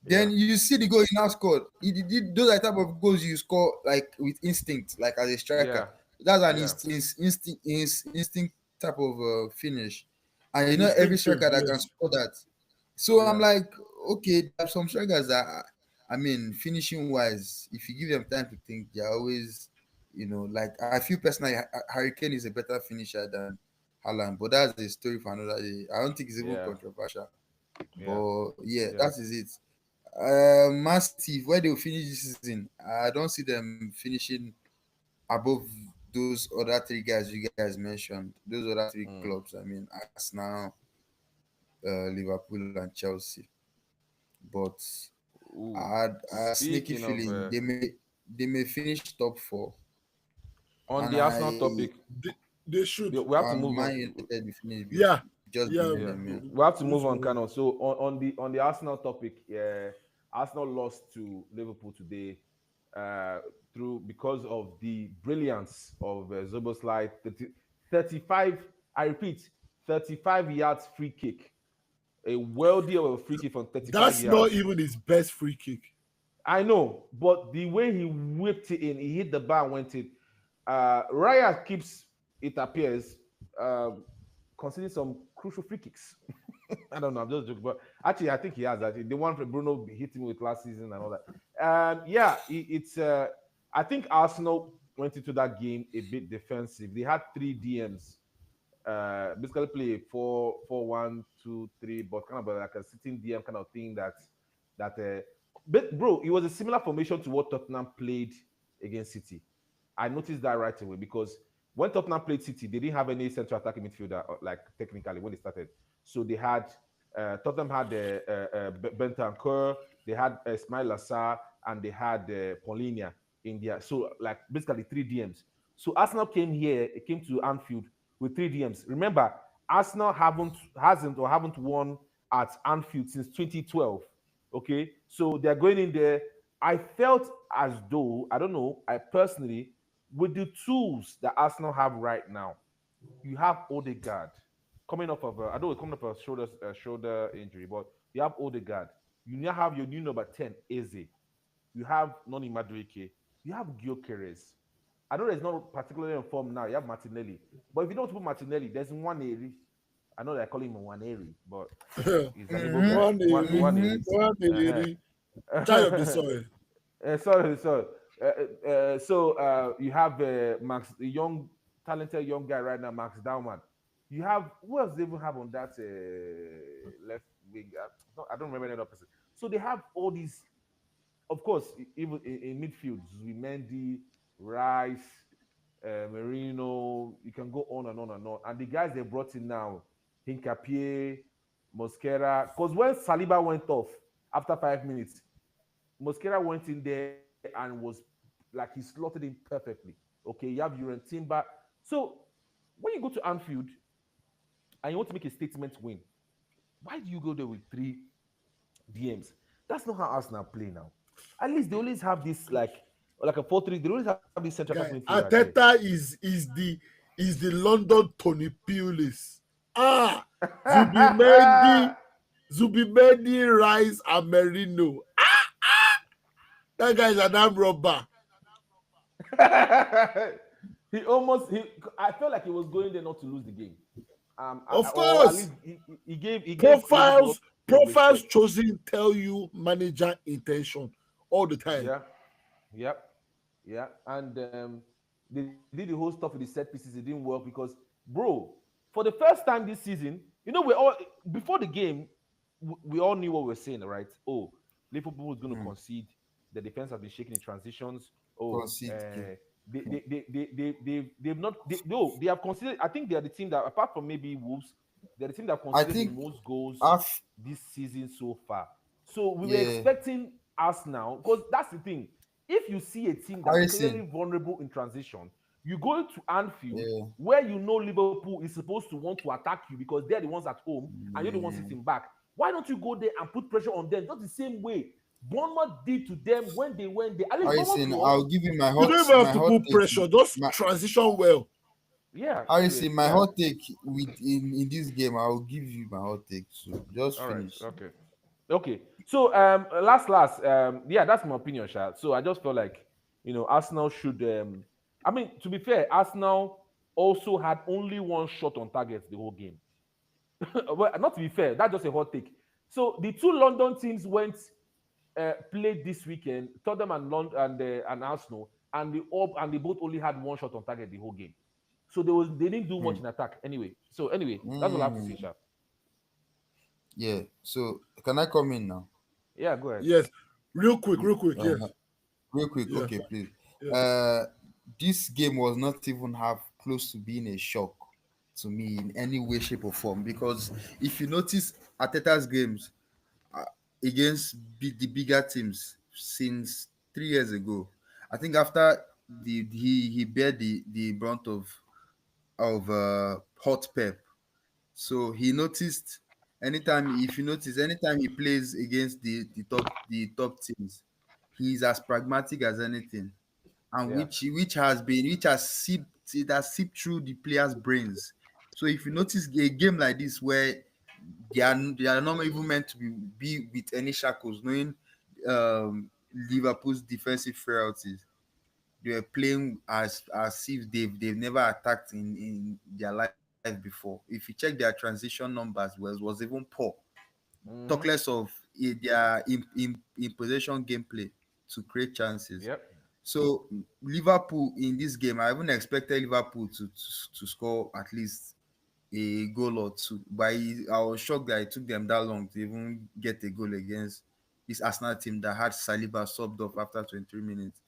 Speaker 4: Then you see the goal he now scored. He did those are the type of goals you score like with instinct, like as a striker.
Speaker 1: yeah,
Speaker 4: That's an
Speaker 1: yeah,
Speaker 4: instinct type of finish, and every
Speaker 2: instinctive.
Speaker 4: striker that can
Speaker 2: Yes,
Speaker 4: score that. So I'm
Speaker 1: yeah,
Speaker 4: like, okay, there are some strikers that, I mean, finishing wise, if you give them time to think, they're always, like I feel personally, Hurricane is a better finisher than Haaland, but that's a story for another day. I don't think it's even
Speaker 1: yeah,
Speaker 4: controversial,
Speaker 1: yeah,
Speaker 4: but yeah,
Speaker 1: yeah.
Speaker 4: that is it. Man City, where they will finish this season, I don't see them finishing above those other three guys you guys mentioned. Those other three
Speaker 1: Mm.
Speaker 4: clubs, I mean, Arsenal, Liverpool, and Chelsea. But I
Speaker 1: Ooh.
Speaker 4: had a sneaky
Speaker 1: Speaking of
Speaker 4: feeling they may finish top four,
Speaker 1: on
Speaker 4: and
Speaker 1: the Arsenal topic,
Speaker 2: they should.
Speaker 1: we have to
Speaker 4: and
Speaker 1: move
Speaker 4: Man
Speaker 1: on.
Speaker 4: United will finish below.
Speaker 2: Yeah,
Speaker 4: just
Speaker 2: Yeah,
Speaker 4: believe
Speaker 1: Yeah,
Speaker 4: me, man.
Speaker 1: we have to
Speaker 2: which
Speaker 1: move on,
Speaker 2: one?
Speaker 1: kind of. So on the Arsenal topic, Arsenal lost to Liverpool today, uh, through because of the brilliance of Zoboslai. 35, I repeat, 35 yards free kick, a worldie of a free kick from 35
Speaker 2: That's not
Speaker 1: yards.
Speaker 2: even his best free kick.
Speaker 1: I know, but the way he whipped it in, he hit the bar and went in. Raya keeps, it appears, conceding some crucial free kicks. I don't know. I'm just joking, but actually, I think he has. Actually, the one for Bruno hit him with last season and all that. Yeah, it's. I think Arsenal went into that game a bit defensive. They had three DMs. Basically, play 4-4-1-2-3, but kind of like a sitting DM kind of thing. But bro, it was a similar formation to what Tottenham played against City. I noticed that right away because when Tottenham played City, they didn't have any central attacking midfielder, like technically when they started. So they had Tottenham had Bentancur, they had Ismail Assar, and they had Paulinia in there. So like basically three DMs. So Arsenal came here, it came to Anfield with three DMs. Remember, Arsenal haven't won at Anfield since 2012. Okay, so they're going in there. I felt as though, I don't know, I personally, with the tools that Arsenal have right now, you have Odegaard coming off of I know it's coming off a shoulder injury, but you have Odegaard. You now have your new number 10, Eze. You have Noni Madueke. You have Gyökeres. I know there's not particularly in form now. You have Martinelli. But if you don't put Martinelli, there's one area. I know they call him one area, but he's an Igbo guy.
Speaker 2: One
Speaker 1: One
Speaker 2: area,
Speaker 1: area.
Speaker 2: one area. Child of the soil.
Speaker 1: Sorry. So you have Max, the young, talented young guy right now, Max Dauman. You have who else they even have on that left wing? I don't remember any other person. So they have all these, of course, even in midfield, Zubimendi, Rice, Merino. You can go on and on and on. And the guys they brought in now, Hincapie, Mosquera. Because when Saliba went off after 5 minutes, Mosquera went in there and was like he slotted in perfectly. Okay, you have Uran Timber. So when you go to Anfield and you want to make a statement win, why do you go there with three DMs? That's not how Arsenal play now. At least they always have this like a 4-3. They always have this central attack
Speaker 2: Guy,
Speaker 1: midfielder there.
Speaker 2: Ateta is the London Tony Pulis. Zubimendi, Rice, and Merino. That guy is an arm robber.
Speaker 1: I felt like he was going there not to lose the game.
Speaker 2: Of
Speaker 1: or at
Speaker 2: course,
Speaker 1: least he gave
Speaker 2: profiles
Speaker 1: respect.
Speaker 2: chosen tell you manager intention all the time.
Speaker 1: Yeah, yep, yeah. And they did the whole stuff with the set pieces. It didn't work because, bro, for the first time this season, we all before the game, we all knew what we were saying, right? Oh, Liverpool is going to concede. The defense has been shaking in transitions. Oh,
Speaker 4: Concede.
Speaker 1: they've not. No, they have considered. I think they are the team that, apart from maybe Wolves, they're the team that
Speaker 4: I
Speaker 1: considered the
Speaker 4: think
Speaker 1: most goals
Speaker 4: half.
Speaker 1: this season so far. So we were
Speaker 4: Yeah,
Speaker 1: expecting us now, because that's the thing. If you see a team that's clearly
Speaker 4: Harrison.
Speaker 1: vulnerable in transition, you go to Anfield
Speaker 4: Yeah,
Speaker 1: where you know Liverpool is supposed to want to attack you because they're the ones at home and you're the ones
Speaker 4: yeah.
Speaker 1: sitting back. Why don't you go there and put pressure on them? Just the same way Bournemouth did to them when they went there. At least Bournemouth
Speaker 4: Harrison,
Speaker 1: was.
Speaker 4: I'll give you my
Speaker 2: You don't even have to
Speaker 4: hot
Speaker 2: put
Speaker 4: take.
Speaker 2: pressure. Just
Speaker 4: My,
Speaker 2: transition well.
Speaker 1: Yeah.
Speaker 4: Harrison, my
Speaker 1: Yeah.
Speaker 4: hot take in this game. I'll give you my hot take. So just
Speaker 1: All right.
Speaker 4: finish.
Speaker 1: Okay. So last yeah, that's my opinion, Sha. So I just felt like Arsenal should I mean, to be fair, Arsenal also had only one shot on target the whole game. Well, not to be fair, that's just a hot take. So the two London teams played this weekend, Tottenham and Arsenal, and they both only had one shot on target the whole game. So they didn't do much in attack anyway. So anyway, that's all I have to say, Sha.
Speaker 4: Yeah. So can I come in now?
Speaker 1: Yeah, go ahead.
Speaker 2: Yes. Real quick. Yes.
Speaker 4: Real quick.
Speaker 2: Yeah.
Speaker 4: Okay, please.
Speaker 2: Yeah.
Speaker 4: This game was not even half close to being a shock to me in any way, shape, or form. Because if you notice Ateta's games against the bigger teams since 3 years ago, I think after he bear the brunt of hot pep. So he noticed anytime he plays against the top teams, he's as pragmatic as anything, and
Speaker 1: Yeah.
Speaker 4: which has seeped through the players' brains. So if you notice a game like this where they are not even meant to be with any shackles, knowing Liverpool's defensive frailties, they were playing as if they've never attacked in their life before. If you check their transition numbers, was even poor. Talk
Speaker 1: Mm-hmm.
Speaker 4: less of their in possession gameplay to create chances.
Speaker 1: Yep.
Speaker 4: So Liverpool in this game, I even expected Liverpool to score at least a goal or two. But I was shocked that it took them that long to even get a goal against this Arsenal team that had Saliba subbed off after 23 minutes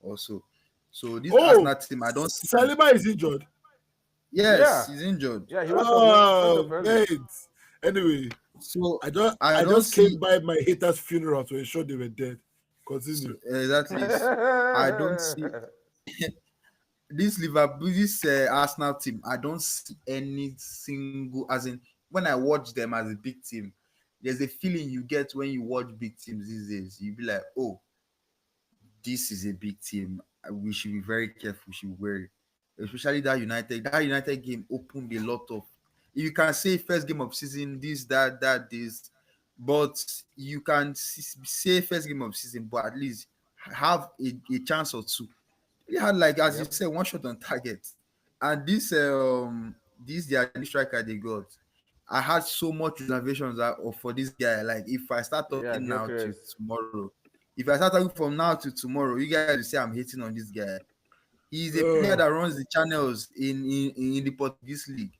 Speaker 4: or so. So this
Speaker 2: Oh,
Speaker 4: Arsenal team, I don't see them.
Speaker 2: Saliba is injured.
Speaker 4: Yes,
Speaker 1: Yeah.
Speaker 4: he's injured.
Speaker 1: Yeah. He went off
Speaker 2: Oh,
Speaker 1: early.
Speaker 2: mate. Anyway,
Speaker 4: So
Speaker 2: I just
Speaker 4: I
Speaker 2: I
Speaker 4: don't
Speaker 2: just came
Speaker 4: see
Speaker 2: by my haters' funeral to ensure they were dead.
Speaker 4: so
Speaker 2: Continue.
Speaker 4: exactly. I don't see this Arsenal team. I don't see any single, as in when I watch them as a big team. There's a feeling you get when you watch big teams these days. You be like, oh, this is a big team. We should be very careful. We should be wary. Especially that United. That United game opened a lot of. You can say first game of season, this, that, this, but you can say first game of season, but at least have a chance or two. They had, like as you
Speaker 1: Yep.
Speaker 4: said, one shot on target, and this their new striker they got. I had so much reservations for this guy. Like if I start
Speaker 1: Yeah.
Speaker 4: talking now to
Speaker 1: Jokers.
Speaker 4: tomorrow, if I start talking from now to tomorrow, you guys will say I'm hating on this guy. He's a player
Speaker 2: Uh,
Speaker 4: that runs the channels in the Portuguese league,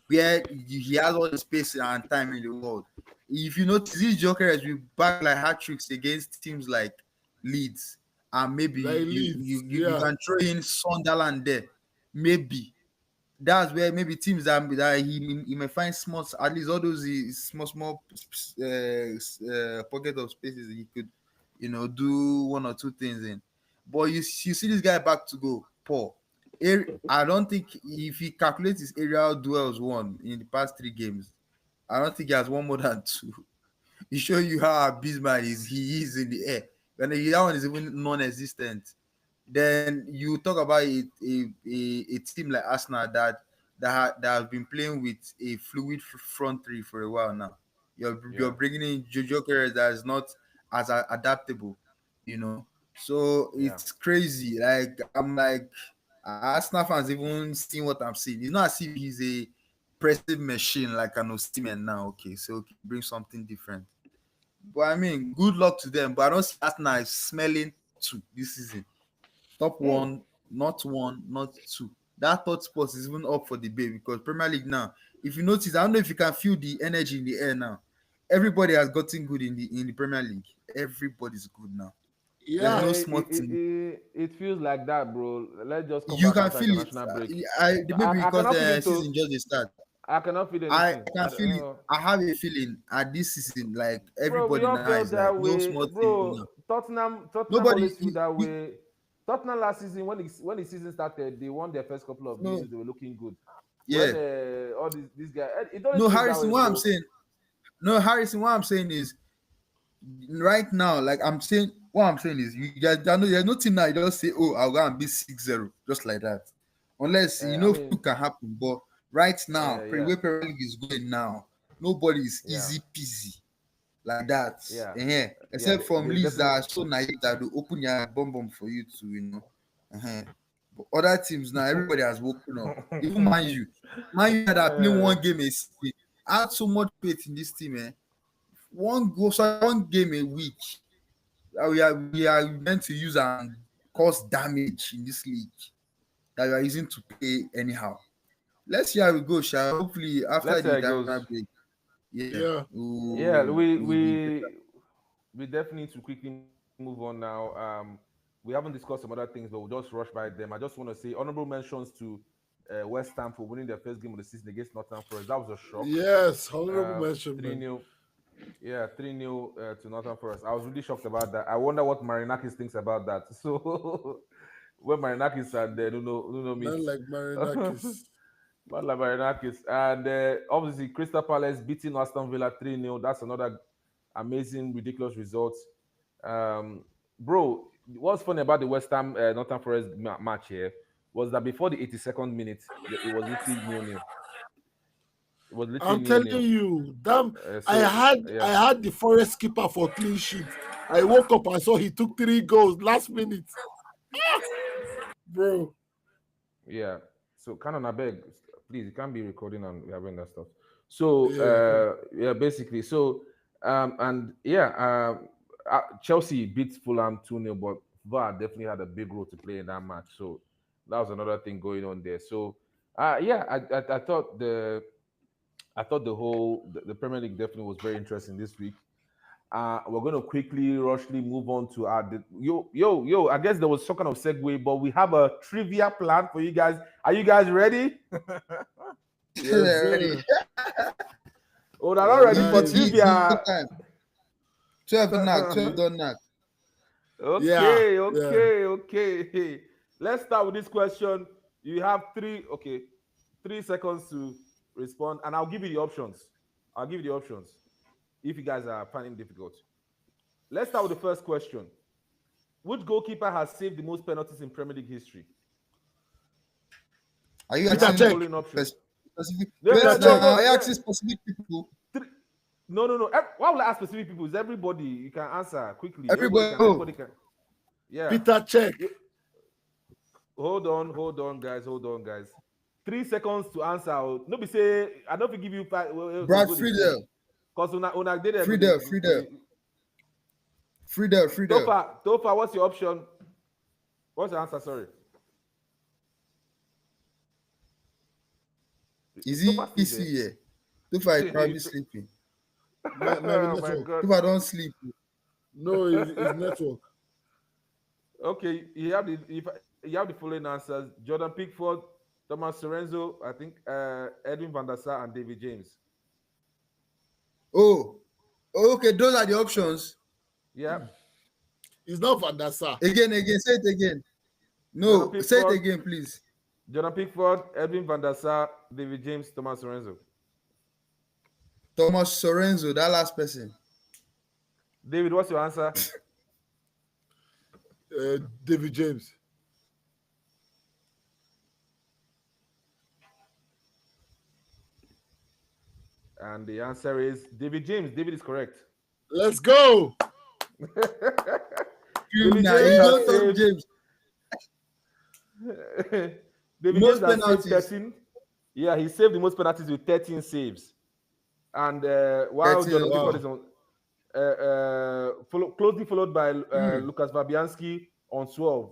Speaker 4: where he has all the space and time in the world. If you notice, these jokers will back like hat tricks against teams like Leeds, and maybe
Speaker 2: like
Speaker 4: you
Speaker 2: Leeds,
Speaker 4: you you, you
Speaker 2: yeah.
Speaker 4: can throw in Sunderland there. Maybe that's where maybe teams that he may find small, at least all those small pocket of spaces he could do one or two things in. But you see this guy back to go Paul. I don't think if he calculates his aerial duels won in the past 3 games, I don't think he has won more than two. He show you how abysmal he is in the air. And that one is even non-existent. Then you talk about a team like Arsenal that have been playing with a fluid front three for a while now. You're
Speaker 1: Yeah.
Speaker 4: bringing in Jojo Perez that is not as adaptable, you know. So
Speaker 1: Yeah.
Speaker 4: it's crazy. Like I'm like Arsenal fans even seeing what I'm seeing. It's not as if he's a pressive machine like an Osimhen now. Okay, so okay, bring something different. But I mean, good luck to them. But I don't see Arsenal is smelling top two this season. Top
Speaker 1: Hmm.
Speaker 4: one, not two. That third spot is even up for debate because Premier League now, if you notice, I don't know if you can feel the energy in the air now. Everybody has gotten good in the Premier League. Everybody's good now. There's
Speaker 1: Yeah,
Speaker 2: Yeah.
Speaker 4: no
Speaker 1: it,
Speaker 4: small
Speaker 1: it,
Speaker 4: team.
Speaker 1: it, it feels like that, bro. Let's just come
Speaker 4: You
Speaker 1: back
Speaker 4: can
Speaker 1: after
Speaker 4: feel it.
Speaker 1: international break.
Speaker 4: Maybe
Speaker 1: I
Speaker 4: because
Speaker 1: cannot feel
Speaker 4: the
Speaker 1: it.
Speaker 4: season
Speaker 1: Too.
Speaker 4: just the start.
Speaker 1: I cannot feel
Speaker 4: I
Speaker 1: anything.
Speaker 4: can
Speaker 1: I
Speaker 4: feel
Speaker 1: don't
Speaker 4: it.
Speaker 1: know.
Speaker 4: I have a feeling at this season, like
Speaker 1: Bro, we
Speaker 4: everybody
Speaker 1: all
Speaker 4: now
Speaker 1: felt
Speaker 4: is like
Speaker 1: that
Speaker 4: no
Speaker 1: way,
Speaker 4: small team
Speaker 1: bro.
Speaker 4: now.
Speaker 1: Tottenham
Speaker 4: Nobody,
Speaker 1: always feel that way. Tottenham last season, when the season started, they won their first couple of
Speaker 4: no,
Speaker 1: games. They were looking good. When
Speaker 4: yeah,
Speaker 1: all this guy, it always
Speaker 4: no
Speaker 1: feels that
Speaker 4: Harrison.
Speaker 1: way,
Speaker 4: What I'm
Speaker 1: bro.
Speaker 4: saying, no Harrison. What I'm saying is right now, like I'm saying, what I'm saying is, you guys, I know there's no team now. You just say, "Oh, I'll go and be 6-0 just like that," unless
Speaker 1: I
Speaker 4: fluke
Speaker 1: mean,
Speaker 4: can happen. But right now,
Speaker 1: yeah,
Speaker 4: way Premier League is going now, nobody is
Speaker 1: yeah,
Speaker 4: easy peasy like that.
Speaker 1: yeah, yeah.
Speaker 4: Except from
Speaker 1: There's
Speaker 4: leagues that
Speaker 1: definitely,
Speaker 4: are so naive that will open your bum for you to. But other teams now, everybody has woken up. Even Man U that are playing
Speaker 1: uh,
Speaker 4: one game a season. I had so much faith in this team, eh? One game a week that we are meant to use and cause damage in this league that we are using to play anyhow. Let's see how we go, Sha. Hopefully after
Speaker 1: let's see
Speaker 4: the
Speaker 1: how it
Speaker 4: international
Speaker 1: goes.
Speaker 4: break, yeah,
Speaker 2: Yeah.
Speaker 1: Yeah,
Speaker 4: we'll be better.
Speaker 1: we definitely need to quickly move on now. We haven't discussed some other things, but we'll just rush by them. I just want to say honorable mentions to West Ham for winning their first game of the season against Nottingham Forest. That was a shock.
Speaker 2: Yes. Honorable mention,
Speaker 1: Three
Speaker 2: man.
Speaker 1: nil. Yeah, 3-0 to Nottingham Forest. I was really shocked about that. I wonder what Marinakis thinks about that. So when Marinakis and Nuno
Speaker 2: Man
Speaker 1: meets,
Speaker 2: like Marinakis.
Speaker 1: Bad Labarinakis. And obviously, Crystal Palace beating Aston Villa 3-0. That's another amazing, ridiculous result. Bro, what's funny about the West Ham Nottingham Forest match here was that before the 82nd minute, it was literally nil-nil. It was
Speaker 2: I'm
Speaker 1: literally
Speaker 2: telling
Speaker 1: nil-nil.
Speaker 2: you, damn. I
Speaker 1: So, yeah.
Speaker 2: had the Forest keeper for clean sheet. I woke up, I saw he took 3 goals last minute. Bro.
Speaker 1: Yeah. So Canon, I beg, please, you can't be recording and having that stuff. So basically. So Chelsea beat Fulham 2-0, but VAR definitely had a big role to play in that match. So that was another thing going on there. So I thought the whole the Premier League definitely was very interesting this week. We're going to quickly, rushly move on to our yo. I guess there was some kind of segue, but we have a trivia plan for you guys. Are you guys ready?
Speaker 2: Yes,
Speaker 4: Ready.
Speaker 1: Oh, they're not ready for
Speaker 2: Nice.
Speaker 1: trivia.
Speaker 4: 12 knock, 12 don't knock.
Speaker 1: Okay,
Speaker 2: Yeah,
Speaker 1: okay. Let's start with this question. You have 3 seconds to respond, and I'll give you the options. If you guys are finding it difficult. Let's start with the first question. Which goalkeeper has saved the most penalties in Premier League history?
Speaker 4: Are you
Speaker 2: Peter
Speaker 4: asking
Speaker 2: Cech.
Speaker 4: specific?
Speaker 1: No,
Speaker 4: Are you asking specific people?
Speaker 1: No. Why would I ask specific people? It's everybody. You can answer quickly.
Speaker 4: Everybody
Speaker 1: can. Yeah.
Speaker 2: Peter Cech.
Speaker 1: Hold on, guys. 3 seconds to answer. No, be say I don't give you 5.
Speaker 4: Brad Friedel.
Speaker 1: Because una did it.
Speaker 4: Friedel.
Speaker 1: Tofa, what's your option? What's the answer? Sorry.
Speaker 4: Is he PC here? Tofa is probably sleeping.
Speaker 2: My
Speaker 1: Oh my
Speaker 2: network.
Speaker 1: God.
Speaker 4: Tofa don't sleep.
Speaker 2: No, it's network.
Speaker 1: Okay, you have the following answers: Jordan Pickford, Thomas Sorenzo, I think, Edwin van der Sar, and David James.
Speaker 4: Oh, okay. Those are the options.
Speaker 1: Yeah.
Speaker 2: It's not Van der Sar.
Speaker 4: Again. Say it again. No,
Speaker 1: Jordan
Speaker 4: say it
Speaker 1: Pickford.
Speaker 4: again, please.
Speaker 1: Jordan Pickford, Edwin van der Sar, David James, Thomas Sorenzo.
Speaker 4: Thomas Sorenzo, that last person.
Speaker 1: David, what's your answer?
Speaker 2: David James.
Speaker 1: And the answer is David James. David is correct.
Speaker 2: Let's go.
Speaker 1: David
Speaker 4: Nah,
Speaker 1: James
Speaker 4: you
Speaker 1: has
Speaker 4: don't know
Speaker 1: saved-
Speaker 4: James.
Speaker 1: David
Speaker 4: Most
Speaker 1: James has saved
Speaker 4: penalties.
Speaker 1: 13. Yeah, he saved the most penalties with 13 saves. And while
Speaker 4: 13,
Speaker 1: Jordan
Speaker 2: wow.
Speaker 1: Pickford is on, closely followed by Lucas Fabianski on 12,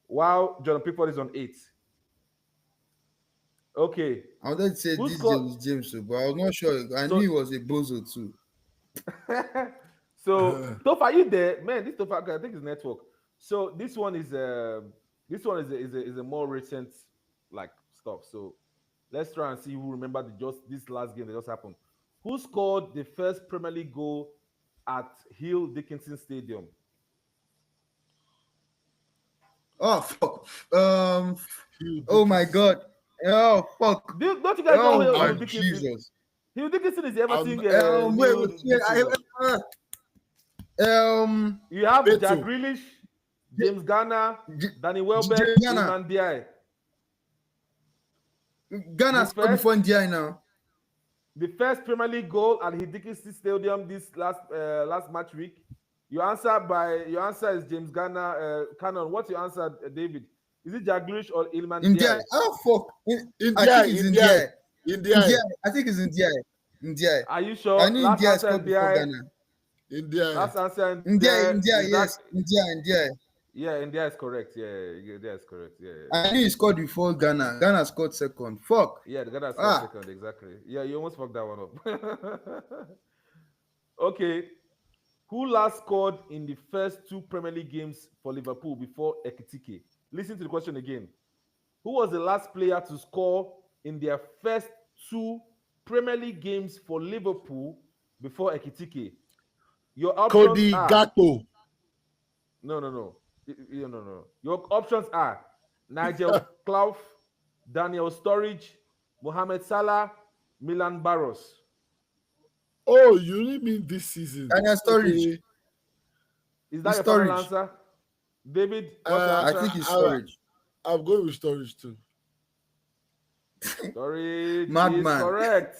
Speaker 1: while Jordan Pickford is on 8. Okay.
Speaker 4: I wanted to say
Speaker 1: Who
Speaker 4: this
Speaker 1: scored-
Speaker 4: James, but I was not sure. I knew he was a bozo too.
Speaker 1: So Tofa, are you there? Man, this Tofa guy, I think it's network. So this one is a more recent like stuff. So let's try and see who remember this last game that just happened. Who scored the first Premier League goal at Hill Dickinson Stadium?
Speaker 4: Oh fuck. Oh my god. Oh fuck.
Speaker 1: Don't you guys know
Speaker 4: Oh
Speaker 1: Hill
Speaker 4: my
Speaker 1: Dickinson?
Speaker 4: Jesus.
Speaker 1: Hill Dickinson is the Everton. You have
Speaker 2: Beto.
Speaker 1: Jack Grealish, James Garner, Danny Welbeck,
Speaker 4: James Garner.
Speaker 1: Iliman Ndiaye.
Speaker 4: Ghana
Speaker 1: The
Speaker 4: scored
Speaker 1: first-
Speaker 4: before Ndiaye now.
Speaker 1: The first Premier League goal at Hill Dickinson Stadium this last match week. Your answer is James Garner. Canon, what's your answer, David? Is it Jack Grealish or Iliman Ndiaye?
Speaker 4: Ndiaye. Oh fuck. I
Speaker 2: India.
Speaker 4: think it's Ndiaye.
Speaker 2: India.
Speaker 4: Ndiaye. I think it's Ndiaye. Ndiaye.
Speaker 1: Are you sure?
Speaker 4: I knew
Speaker 1: Last
Speaker 4: Ndiaye
Speaker 1: answer
Speaker 4: scored before
Speaker 1: Ndiaye.
Speaker 4: Ghana.
Speaker 2: India.
Speaker 1: Last answer
Speaker 4: Ndiaye,
Speaker 1: Is
Speaker 4: yes.
Speaker 1: that-
Speaker 4: Ndiaye.
Speaker 1: Yeah, India is correct. Yeah, India is correct. Yeah.
Speaker 4: I knew he scored before Ghana. Ghana scored second. Fuck.
Speaker 1: Yeah, the Ghana
Speaker 4: Ah.
Speaker 1: second, exactly. Yeah, you almost fucked that one up. Okay. Who last scored in the first 2 Premier League games for Liverpool before Ekitike? Listen to the question again. Who was the last player to score in their first 2 Premier League games for Liverpool before Ekitike? Your options
Speaker 2: Cody
Speaker 1: are...
Speaker 2: Gakpo.
Speaker 1: No. Your options are Nigel Clough, Daniel Sturridge, Mohamed Salah, Milan Barros.
Speaker 2: Oh, you really mean this season?
Speaker 4: Daniel Sturridge.
Speaker 2: Okay.
Speaker 1: Is that
Speaker 4: It's
Speaker 1: your final
Speaker 4: Sturridge.
Speaker 1: answer? David, what's your
Speaker 2: Uh,
Speaker 4: I
Speaker 1: answer?
Speaker 4: think it's
Speaker 2: I-
Speaker 4: Sturridge.
Speaker 2: I'm going with Sturridge too.
Speaker 1: Sturridge is
Speaker 4: Madman.
Speaker 1: correct.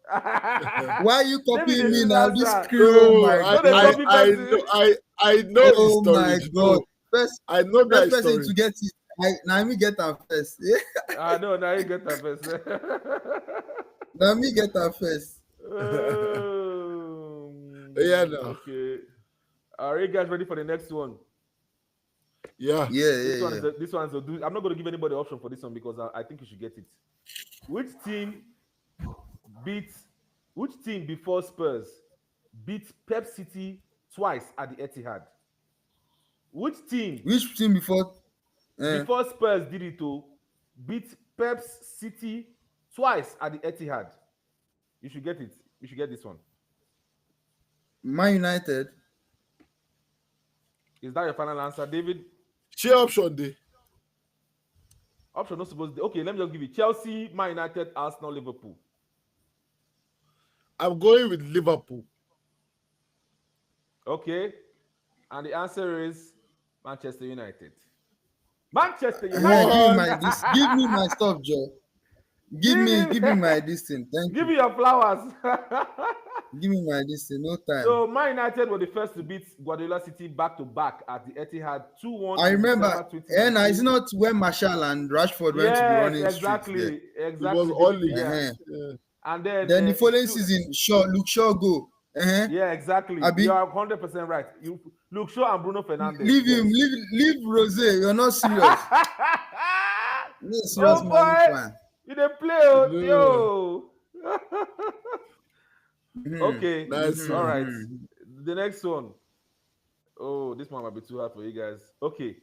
Speaker 4: Why are you copying
Speaker 1: David,
Speaker 4: me
Speaker 1: this
Speaker 4: now?
Speaker 1: is
Speaker 4: This
Speaker 1: answer.
Speaker 4: crew, oh my
Speaker 2: I,
Speaker 1: they
Speaker 4: god.
Speaker 1: copy
Speaker 2: I
Speaker 1: person.
Speaker 2: know I know
Speaker 4: Oh
Speaker 2: it's
Speaker 4: my
Speaker 2: Sturridge.
Speaker 4: god.
Speaker 2: No,
Speaker 4: First,
Speaker 2: I know that
Speaker 4: first
Speaker 2: it's
Speaker 4: person to
Speaker 2: Sturridge.
Speaker 4: get it. Now me get that first. Yeah.
Speaker 1: I know, now you get that first.
Speaker 4: Now me get that first.
Speaker 2: Yeah, no.
Speaker 1: Okay. Are you guys ready for the next one?
Speaker 2: Yeah.
Speaker 1: This
Speaker 4: Yeah.
Speaker 1: one's a do. I'm not going to give anybody option for this one because I think you should get it. Which team before Spurs beat Pep City twice at the Etihad? Which team
Speaker 4: Which team before?
Speaker 1: before Spurs did it to beat Pep City twice at the Etihad? You should get it. You should get this one.
Speaker 4: Man United.
Speaker 1: Is that your final answer, David?
Speaker 2: Share option day.
Speaker 1: Option not supposed to. Okay, let me just give you Chelsea, Man United, Arsenal, Liverpool.
Speaker 2: I'm going with Liverpool.
Speaker 1: Okay, and the answer is Manchester United. Manchester
Speaker 4: Give
Speaker 1: United.
Speaker 4: me my stuff, Joe. Give me my this thing. Thank
Speaker 1: Give
Speaker 4: you.
Speaker 1: me your flowers.
Speaker 4: Give me my this thing. No time.
Speaker 1: So Man United were the first to beat Guardiola City back to back at the Etihad 2-1.
Speaker 4: I
Speaker 1: in
Speaker 4: remember.
Speaker 1: December 2019.
Speaker 4: And it's not when Marshall and Rashford went to be
Speaker 1: Yes,
Speaker 4: running
Speaker 1: exactly,
Speaker 4: streets
Speaker 2: It
Speaker 1: exactly.
Speaker 2: was only.
Speaker 1: Yeah.
Speaker 2: Yeah.
Speaker 1: And then
Speaker 4: the following
Speaker 1: two-
Speaker 4: season, Luke Shaw go.
Speaker 1: Yeah, exactly.
Speaker 4: Abi-
Speaker 1: You are 100% right. You Luke Shaw and Bruno Fernandes.
Speaker 4: Leave him. Leave Rose. You're not serious. You're not serious,
Speaker 1: Oh,
Speaker 4: man.
Speaker 1: boy.
Speaker 4: Fan.
Speaker 1: You dey play, oh,
Speaker 2: No.
Speaker 1: yo.
Speaker 4: Mhm.
Speaker 1: Okay,
Speaker 2: Nice
Speaker 1: all
Speaker 2: one.
Speaker 1: right. The next one. Oh, this one might be too hard for you guys. Okay.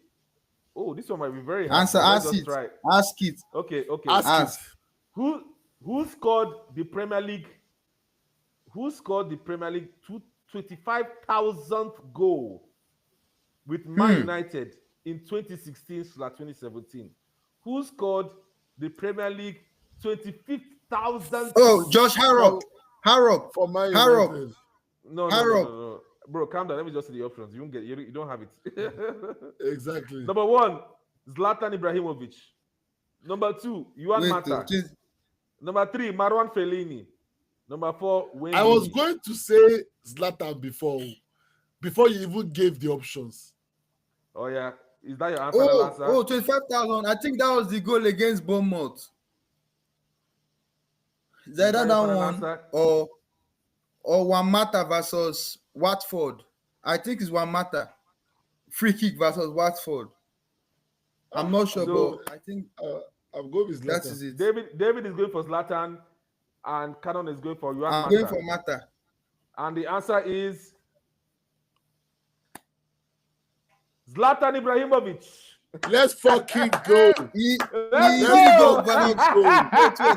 Speaker 1: Oh, this one might be very hard.
Speaker 4: Answer.
Speaker 1: Let's
Speaker 4: Ask
Speaker 1: just
Speaker 4: it.
Speaker 1: try.
Speaker 4: Ask it.
Speaker 1: Okay.
Speaker 2: Ask it.
Speaker 1: Who scored the Premier League? Who scored the Premier League 25,000th goal with Man United in 2016/2017? Who scored the Premier League 25,000th?
Speaker 4: Oh, Josh Harrop. Harrop.
Speaker 2: For my
Speaker 4: Harrop.
Speaker 2: United.
Speaker 1: No. Bro, calm down. Let me just see the options. You won't get. You don't have it.
Speaker 2: Exactly.
Speaker 1: Number 1, Zlatan Ibrahimovic. Number 2, Juan Mata. Number 3, Marwan Fellaini. Number 4, Wayne.
Speaker 2: I was
Speaker 1: Rooney.
Speaker 2: going to say Zlatan before you even gave the options.
Speaker 1: Oh yeah, is that your answer?
Speaker 4: 25,000. I think that was the goal against Bournemouth. Is that
Speaker 1: your
Speaker 4: that
Speaker 1: final
Speaker 4: one?
Speaker 1: answer?
Speaker 4: Or Wamata versus Watford? I think it's Wamata. Free kick versus Watford. I'm not sure,
Speaker 1: So-
Speaker 4: but I think
Speaker 2: I'm going with
Speaker 4: that
Speaker 2: Zlatan.
Speaker 4: is it.
Speaker 1: David is going for Zlatan, and Cannon is going for Juan
Speaker 4: I'm
Speaker 1: Mata.
Speaker 4: going for Mata.
Speaker 1: And the answer is Zlatan Ibrahimovic.
Speaker 2: Let's fucking go.
Speaker 4: He
Speaker 1: Let's
Speaker 4: really
Speaker 1: go!
Speaker 4: go Van
Speaker 2: Let's go.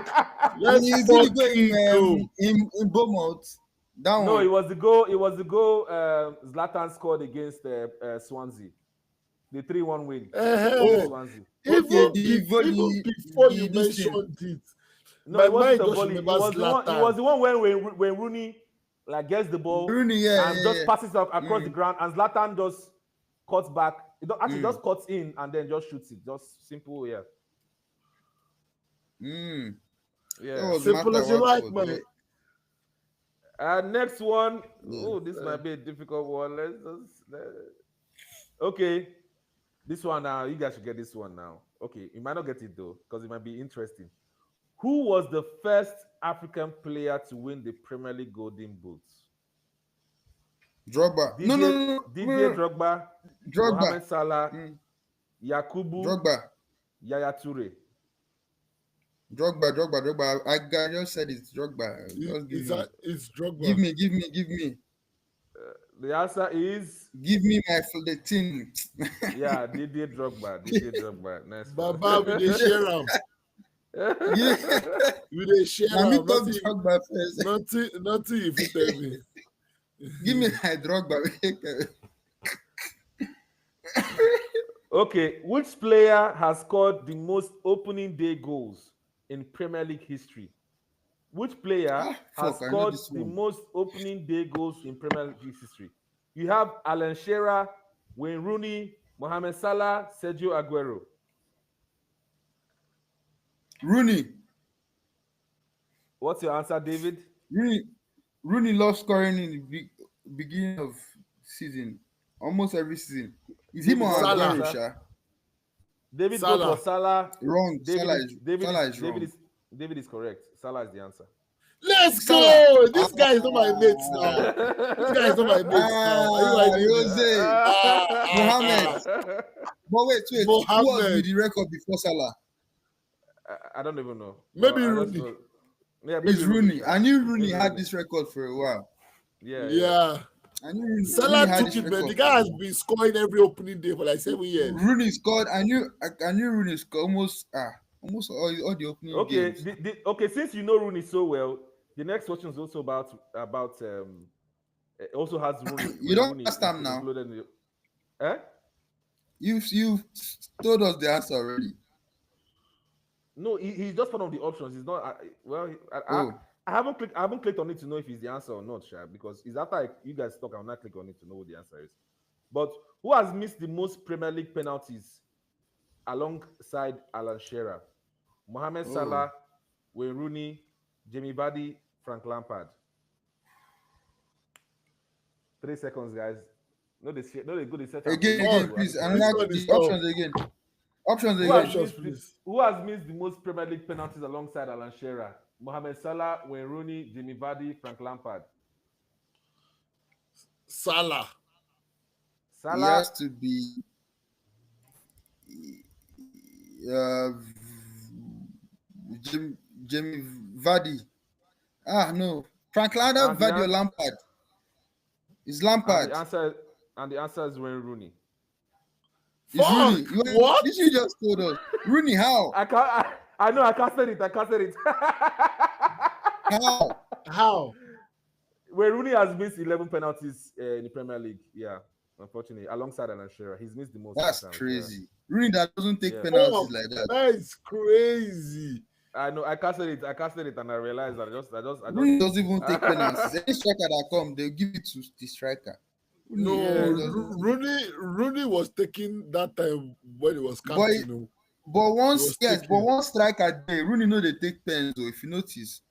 Speaker 2: Let's
Speaker 4: He really go
Speaker 2: fucking go.
Speaker 4: in Bournemouth. That
Speaker 1: No,
Speaker 4: one.
Speaker 1: it was the goal. It was the goal Zlatan scored against Swansea. The 3-1 win.
Speaker 2: Oh.
Speaker 1: Swansea.
Speaker 2: Even,
Speaker 4: Okay,
Speaker 2: before you
Speaker 4: this thing.
Speaker 2: mentioned it,
Speaker 1: No,
Speaker 2: my
Speaker 1: it wasn't
Speaker 2: mind
Speaker 1: the
Speaker 2: just
Speaker 1: volley. It
Speaker 2: remembers
Speaker 1: was the one. It
Speaker 2: Zlatan.
Speaker 1: was the one when Rooney like gets the ball
Speaker 4: Rooney,
Speaker 1: and just
Speaker 4: yeah.
Speaker 1: passes across the ground, and Zlatan just cuts back. It don't, actually just cuts in and then just shoots it. Just simple, yeah.
Speaker 4: Mm.
Speaker 1: Yeah.
Speaker 4: That was
Speaker 2: Simple
Speaker 4: Mata
Speaker 2: as you like,
Speaker 4: Watford,
Speaker 2: man.
Speaker 1: Next one.
Speaker 4: Yeah.
Speaker 1: Oh, this might be a difficult one. Okay. This one now, you guys should get this one now. Okay, you might not get it though, because it might be interesting. Who was the first African player to win the Premier League Golden Boot?
Speaker 4: Drogba. No.
Speaker 1: Didier Drogba,
Speaker 4: Drogba.
Speaker 1: Mohamed Salah,
Speaker 4: Mm.
Speaker 1: Yakubu,
Speaker 4: Drogba.
Speaker 1: Yaya Toure.
Speaker 4: Drogba. I just said it's Drogba.
Speaker 2: It's Drogba.
Speaker 4: Give me.
Speaker 1: The answer is
Speaker 4: Give me my the thing.
Speaker 1: yeah, Didier Drogba. Nice one.
Speaker 2: Baba, we dey share am. We dey share
Speaker 4: Let me
Speaker 2: am.
Speaker 4: talk Drogba first.
Speaker 2: Nothing if you tell me.
Speaker 4: Give me my Drogba.
Speaker 1: Okay, which player has scored the most opening day goals in Premier League history? Which player has
Speaker 4: I know
Speaker 1: scored
Speaker 4: this
Speaker 1: the
Speaker 4: one.
Speaker 1: most opening day goals in Premier League history? You have Alan Shearer, Wayne Rooney, Mohamed Salah, Sergio Aguero.
Speaker 4: Rooney.
Speaker 1: What's your answer, David?
Speaker 5: Rooney loves scoring in the beginning of season, almost every season. Is him or
Speaker 2: Salah.
Speaker 5: Aguero, Sha?
Speaker 1: David goes
Speaker 2: Salah.
Speaker 1: for Salah.
Speaker 5: Wrong.
Speaker 1: David
Speaker 5: Salah
Speaker 1: is,
Speaker 5: is
Speaker 1: David
Speaker 5: Salah
Speaker 1: is,
Speaker 5: is wrong.
Speaker 1: David is correct. Salah is the answer.
Speaker 2: Let's
Speaker 5: Salah.
Speaker 2: go. This guy is not my mate now. This guy is not my mate now. Are you riding me?
Speaker 5: Jose. Mohammed. But wait. Who was
Speaker 2: Mohammed.
Speaker 5: with the record before Salah?
Speaker 1: I don't even know.
Speaker 2: Maybe
Speaker 1: I just
Speaker 2: Rooney.
Speaker 1: know- Yeah, maybe
Speaker 5: It's Rooney.
Speaker 1: Sha.
Speaker 5: I knew Rooney
Speaker 1: Maybe
Speaker 5: had
Speaker 1: Rooney.
Speaker 5: this record for a while.
Speaker 1: Yeah.
Speaker 2: Yeah.
Speaker 5: I knew Rooney
Speaker 2: Salah
Speaker 5: had
Speaker 2: took
Speaker 5: this
Speaker 2: it, man.
Speaker 5: record
Speaker 2: The
Speaker 5: for
Speaker 2: guy
Speaker 5: a
Speaker 2: has
Speaker 5: while.
Speaker 2: been scoring every opening day for like 7 years.
Speaker 5: Rooney scored. I knew Rooney scored almost all the opening
Speaker 1: Okay.
Speaker 5: games.
Speaker 1: Okay. Since you know Rooney so well, the next question is also about also has Rooney.
Speaker 5: You don't
Speaker 1: Rooney
Speaker 5: understand
Speaker 1: is
Speaker 5: now.
Speaker 1: included in the,
Speaker 5: You've told us the answer already.
Speaker 1: No, he's just one of the options. He's not.
Speaker 5: Oh.
Speaker 1: I haven't clicked on it to know if it's the answer or not, Sha, because it's after you guys talk. I'll not click on it to know what the answer is. But who has missed the most Premier League penalties alongside Alan Shearer? Mohamed Salah, Wayne Rooney, Jamie Vardy, Frank Lampard. 3 seconds, guys. No, they go to search.
Speaker 5: Again, please.
Speaker 2: Which
Speaker 5: Another
Speaker 2: one is
Speaker 5: the options again. Options
Speaker 1: Who has,
Speaker 5: again.
Speaker 1: missed who has missed the most Premier League penalties alongside Alan Shearer? Mohamed Salah, Wayne Rooney, Jamie Vardy, Frank Lampard.
Speaker 2: Salah.
Speaker 5: He
Speaker 1: Salah,
Speaker 5: has to be Jamie Vardy. No. Frank Lampard,
Speaker 1: And the
Speaker 5: Vardy or
Speaker 1: an-
Speaker 5: Lampard? It's
Speaker 1: and
Speaker 5: Lampard.
Speaker 1: the answer is Wayne Rooney.
Speaker 5: It's Rooney.
Speaker 2: Fuck, what?
Speaker 5: This you just told us. Rooney, how?
Speaker 1: I know. I casted it.
Speaker 5: How?
Speaker 1: Wayne Rooney has missed 11 penalties in the Premier League. Yeah, unfortunately, alongside Alan Shearer, he's missed the most.
Speaker 5: That's
Speaker 1: times,
Speaker 5: crazy. Rooney that doesn't take
Speaker 1: Yeah.
Speaker 5: penalties like that.
Speaker 2: That is crazy.
Speaker 1: I know. I casted it, and I realized that
Speaker 5: Rooney doesn't even take penalties. Any striker that comes, they'll give it to the striker.
Speaker 2: No,
Speaker 5: Yeah,
Speaker 2: Rooney was taking that time when he was captain.
Speaker 5: But once
Speaker 2: He was taking-
Speaker 5: one striker there, Rooney know they take pens. So if you notice,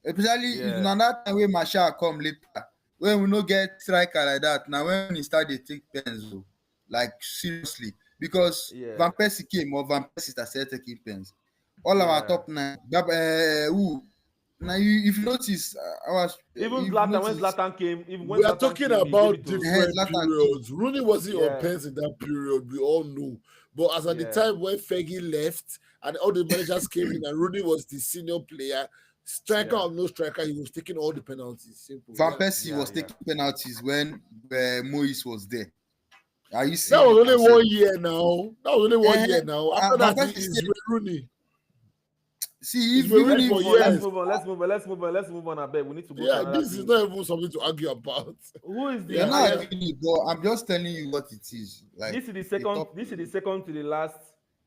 Speaker 5: especially
Speaker 1: Yeah.
Speaker 5: if na that time when Marshall come later, when we no get striker like that, now when he start they take pens, oh, like seriously, because
Speaker 1: Yeah.
Speaker 5: Van Persie came or Van Persie started taking pens. All of our
Speaker 1: Yeah.
Speaker 5: top nine, now if you notice,
Speaker 1: even Zlatan, when Zlatan came, even when
Speaker 2: We are
Speaker 1: Zlatan
Speaker 2: talking
Speaker 1: came, he
Speaker 2: about
Speaker 1: gave it to-
Speaker 2: different
Speaker 5: Zlatan
Speaker 2: periods. Rooney wasn't
Speaker 1: Yeah.
Speaker 2: on pens in that period. We all know. But as at the
Speaker 1: Yeah.
Speaker 2: time when Fergie left and all the managers came in and Rooney was the senior player, striker
Speaker 1: Yeah.
Speaker 2: or no striker, he was taking all the penalties. Simple.
Speaker 5: Van
Speaker 2: Yeah.
Speaker 5: Persie
Speaker 1: Yeah,
Speaker 5: was
Speaker 1: yeah.
Speaker 5: taking penalties when Moise was there. Are you
Speaker 2: That
Speaker 5: seeing?
Speaker 2: was
Speaker 5: what I'm
Speaker 2: only
Speaker 5: saying?
Speaker 2: 1 year now. That was only 1 year now. After
Speaker 5: Van
Speaker 2: that,
Speaker 5: Persie
Speaker 2: it's
Speaker 5: stayed.
Speaker 2: Rooney.
Speaker 5: See, if
Speaker 2: It's very
Speaker 5: even
Speaker 2: for
Speaker 5: if
Speaker 2: years.
Speaker 1: Let's move on. I beg. We need to go. to
Speaker 2: Yeah,
Speaker 1: another
Speaker 2: this is
Speaker 1: team.
Speaker 2: not even something to argue about.
Speaker 1: Who is the
Speaker 5: you're not
Speaker 1: highest?
Speaker 5: arguing it, but I'm just telling you what it is. Like
Speaker 1: This is the
Speaker 5: top-
Speaker 1: second to the last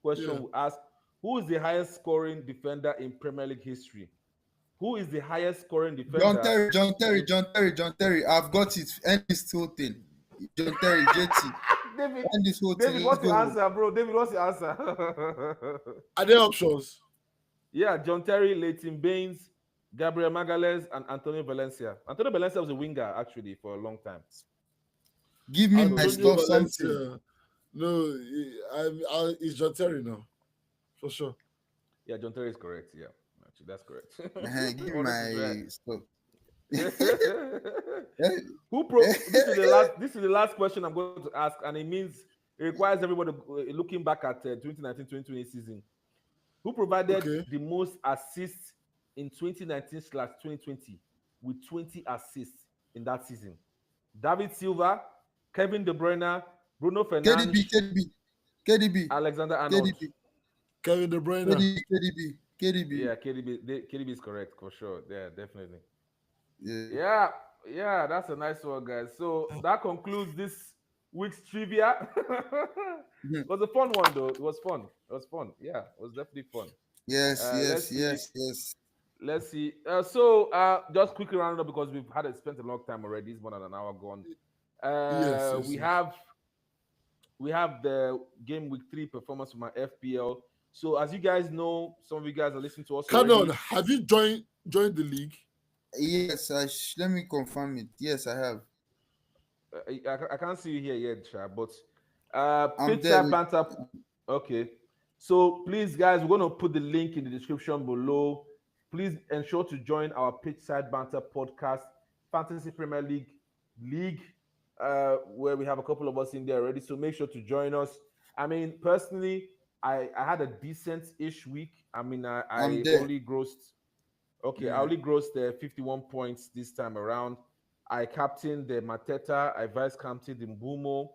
Speaker 1: question
Speaker 2: Yeah.
Speaker 1: we asked. Who is the highest scoring defender in Premier League history? Who is the highest scoring defender?
Speaker 5: John Terry. I've got it. End this whole thing. John Terry, JT.
Speaker 1: David,
Speaker 5: End this whole
Speaker 1: David,
Speaker 5: thing.
Speaker 1: what's
Speaker 5: Let's
Speaker 1: your
Speaker 5: go.
Speaker 1: answer, bro? David, what's your answer?
Speaker 2: Are there options?
Speaker 1: Yeah, John Terry, Leighton Baines, Gabriel Magalhaes, and Antonio Valencia. Antonio Valencia was a winger actually for a long time.
Speaker 5: Give me my
Speaker 2: Antonio
Speaker 5: stuff something.
Speaker 2: Valencia. No, it's John Terry now. For sure.
Speaker 1: Yeah, John Terry is correct. Yeah, actually, that's correct.
Speaker 5: Give me my stuff.
Speaker 1: This is the last question I'm going to ask, and it requires everybody looking back at 2019-2020 season. Who provided the most assists in 2019/2020 with 20 assists in that season? David Silva, Kevin De Bruyne, Bruno Fernandes,
Speaker 5: KDB.
Speaker 1: Alexander Arnold.
Speaker 2: Kevin De Bruyne.
Speaker 5: KDB.
Speaker 1: Yeah, KDB is correct for sure. Yeah, definitely.
Speaker 5: Yeah.
Speaker 1: Yeah, that's a nice one, guys. So that concludes this week's trivia. It was a fun one, though. It was fun. Yeah, it was definitely fun.
Speaker 5: Yes,
Speaker 1: Let's
Speaker 5: yes,
Speaker 1: see.
Speaker 5: yes, yes.
Speaker 1: Let's see. So just quickly round up because we've had spent a long time already. It's more than an hour gone.
Speaker 2: Yes,
Speaker 1: We
Speaker 2: yes.
Speaker 1: have the game week 3 performance from my FPL. So as you guys know, some of you guys are listening to us
Speaker 2: Canon,
Speaker 1: already.
Speaker 2: have you joined the league?
Speaker 5: Yes, let me confirm it. Yes, I have.
Speaker 1: I can't see you here yet, Sha, but
Speaker 5: I'm there
Speaker 1: Pitchside
Speaker 5: with.
Speaker 1: Banter. Okay. So please, guys, we're going to put the link in the description below. Please ensure to join our Pitchside Banter Podcast Fantasy Premier League, where we have a couple of us in there already. So make sure to join us. I mean, personally, I had a decent-ish week. I mean,
Speaker 5: I'm
Speaker 1: I
Speaker 5: there.
Speaker 1: only grossed. Okay, I
Speaker 5: Mm.
Speaker 1: only grossed 51 points this time around. I captained the Mateta. I vice captained the Mbumo.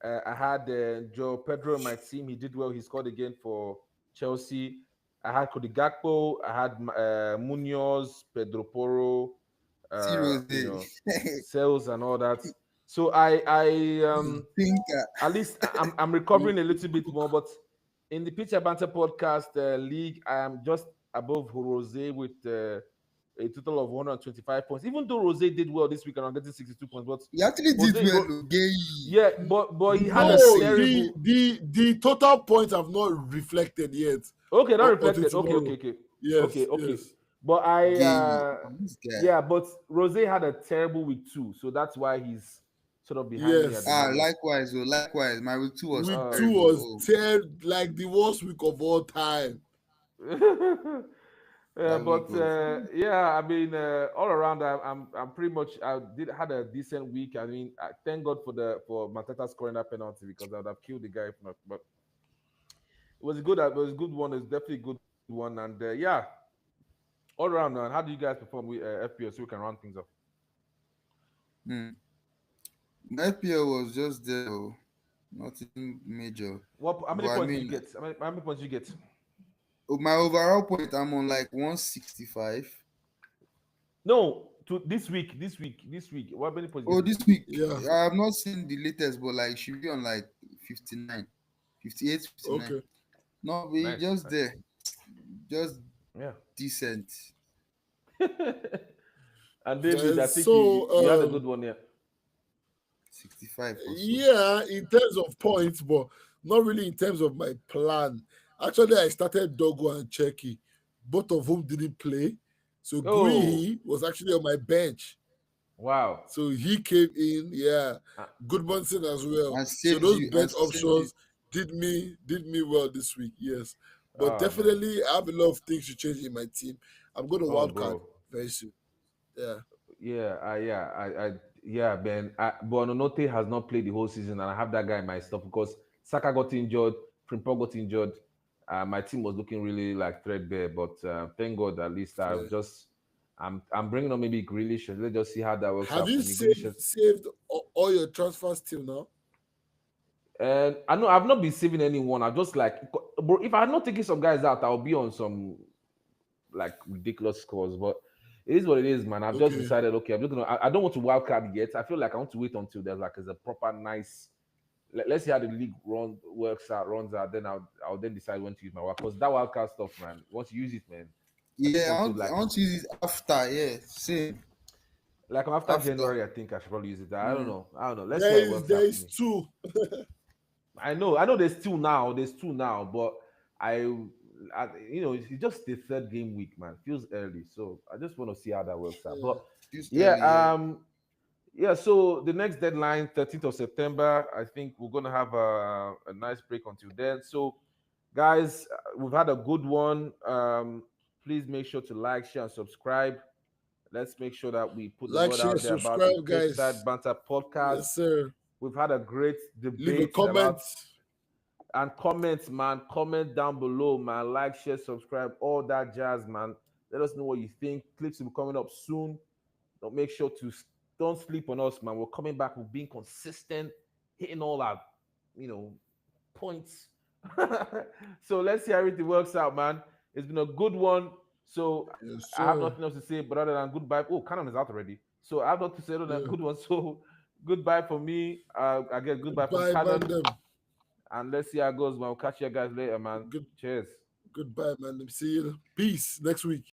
Speaker 1: I had Joe Pedro in my team. He did well. He scored again for Chelsea. I had Cody Gakpo. I had Munoz, Pedro Porro,
Speaker 5: See
Speaker 1: sales and all that. So I
Speaker 5: Thinker.
Speaker 1: at least I'm recovering a little bit more. But in the Pitcher Banter Podcast league, I am just above Rose with a total of 125 points. Even though Rose did well this week and I'm getting 62 points, but
Speaker 5: You actually did
Speaker 1: Rose,
Speaker 5: well, okay?
Speaker 1: yeah, but he had
Speaker 2: No,
Speaker 1: a
Speaker 2: the
Speaker 1: terrible.
Speaker 2: the total points have not reflected yet.
Speaker 1: Okay, not
Speaker 2: Until
Speaker 1: reflected. Okay,
Speaker 2: tomorrow.
Speaker 1: okay, okay,
Speaker 2: Yes,
Speaker 1: okay.
Speaker 2: yes.
Speaker 1: But
Speaker 5: Gay. This guy.
Speaker 1: yeah, but Rose had a terrible week too, so that's why he's sort of behind me at
Speaker 2: Yes.
Speaker 1: the moment.
Speaker 5: Likewise, likewise. My week 2 was
Speaker 2: Week
Speaker 1: Oh,
Speaker 2: 2
Speaker 5: terrible.
Speaker 2: was like the worst week of all time.
Speaker 5: That week
Speaker 1: but
Speaker 5: was.
Speaker 1: yeah, I mean, all around, I'm pretty much had a decent week. I mean, thank God for Mateta scoring that penalty because I would have killed the guy if not. But it was a good. It was a good one. It's definitely a good one. And yeah, all around, man. How do you guys perform with FPL so we can round things up?
Speaker 5: My FPL was just there, nothing major.
Speaker 1: How many
Speaker 5: But I
Speaker 1: points did you
Speaker 5: mean,
Speaker 1: get? How many points did you get?
Speaker 5: my overall point, I'm on like 165.
Speaker 1: No, to this week. What many points did
Speaker 5: Oh,
Speaker 1: you
Speaker 5: this
Speaker 1: get?
Speaker 5: week,
Speaker 2: Yeah.
Speaker 5: I have not seen the latest, but like, should be on like 59, 58, 59.
Speaker 2: Okay.
Speaker 5: No, but
Speaker 1: Nice,
Speaker 5: just
Speaker 1: nice.
Speaker 5: there, just
Speaker 1: Yeah.
Speaker 5: decent.
Speaker 1: And David, I think
Speaker 2: So,
Speaker 1: you had a good one here.
Speaker 5: 65 or so.
Speaker 2: yeah, in terms of points, but not really in terms of my plan. Actually, I started Dogo and Checky, both of whom didn't play. So
Speaker 1: Oh.
Speaker 2: Gui was actually on my bench.
Speaker 1: Wow.
Speaker 2: So he came in, yeah.
Speaker 1: Ah.
Speaker 2: Goodmanson as well.
Speaker 5: And
Speaker 2: So
Speaker 5: saved
Speaker 2: those
Speaker 5: you,
Speaker 2: bench
Speaker 5: and saved you.
Speaker 2: options did me well this week, yes. But
Speaker 1: Oh,
Speaker 2: definitely I have a lot of things to change in my team. I'm going to
Speaker 1: Oh,
Speaker 2: wildcard
Speaker 1: bro.
Speaker 2: very soon. Yeah.
Speaker 1: Yeah, man. Buonanotte has not played the whole season, and I have that guy in my stuff because Saka got injured, Frimpong got injured. My team was looking really like threadbare, but thank God at least I'm bringing on maybe Grealish. Let's just see how that works
Speaker 2: Have
Speaker 1: out.
Speaker 2: you
Speaker 1: for me.
Speaker 2: saved all your transfers till now?
Speaker 1: And I know I've not been saving anyone. I'm just like, bro, if I had not taken some guys out, I'll be on some like ridiculous scores. But it is what it is, man. I've just
Speaker 2: Okay.
Speaker 1: decided, okay, I'm just gonna. I don't want to wildcard yet. I feel like I want to wait until there's a proper nice. Let's see how the league runs out. Then I'll then decide when to use my wild. Because that wildcard stuff, man. Once you use it, man.
Speaker 5: Yeah, I
Speaker 1: want to,
Speaker 5: want to use it after. Yeah, same.
Speaker 1: Like after
Speaker 5: After.
Speaker 1: January, I think I should probably use it. I don't know. Let's
Speaker 2: There
Speaker 1: see how it
Speaker 2: is
Speaker 1: works
Speaker 2: there
Speaker 1: out
Speaker 2: is
Speaker 1: for me.
Speaker 2: two.
Speaker 1: I know. There's two now. But it's just the third game week, man. Feels early, so I just want to see how that works out. But
Speaker 5: Just
Speaker 1: yeah,
Speaker 5: early,
Speaker 1: yeah. So the next deadline, 13th of September. I think we're gonna have a nice break until then. So, guys, we've had a good one. Please make sure to like, share, and subscribe. Let's make sure that we put the
Speaker 2: Like,
Speaker 1: word
Speaker 2: share,
Speaker 1: out there about the
Speaker 2: subscribe, guys.
Speaker 1: Pitchside Banter Podcast.
Speaker 2: Yes, sir.
Speaker 1: We've had a great
Speaker 2: Leave a
Speaker 1: debate
Speaker 2: comment.
Speaker 1: and comments, man. Comment down below, man. Like, share, subscribe, all that jazz, man. Let us know what you think. Clips will be coming up soon. Don't make sure to don't sleep on us, man. We're coming back. We're being consistent, hitting all our, points. So let's see how everything works out, man. It's been a good one. So
Speaker 2: Yes,
Speaker 1: I have
Speaker 2: sir.
Speaker 1: nothing else to say but other than goodbye. Oh, Canon is out already. So I have nothing to say other than
Speaker 2: Yeah.
Speaker 1: good one. So goodbye for me. Again, goodbye from
Speaker 2: Bye,
Speaker 1: Canon.
Speaker 2: man. Them.
Speaker 1: And let's see how it goes, man. We'll catch you guys later, man.
Speaker 2: Good.
Speaker 1: Cheers.
Speaker 2: Goodbye, man. See you. Peace next week.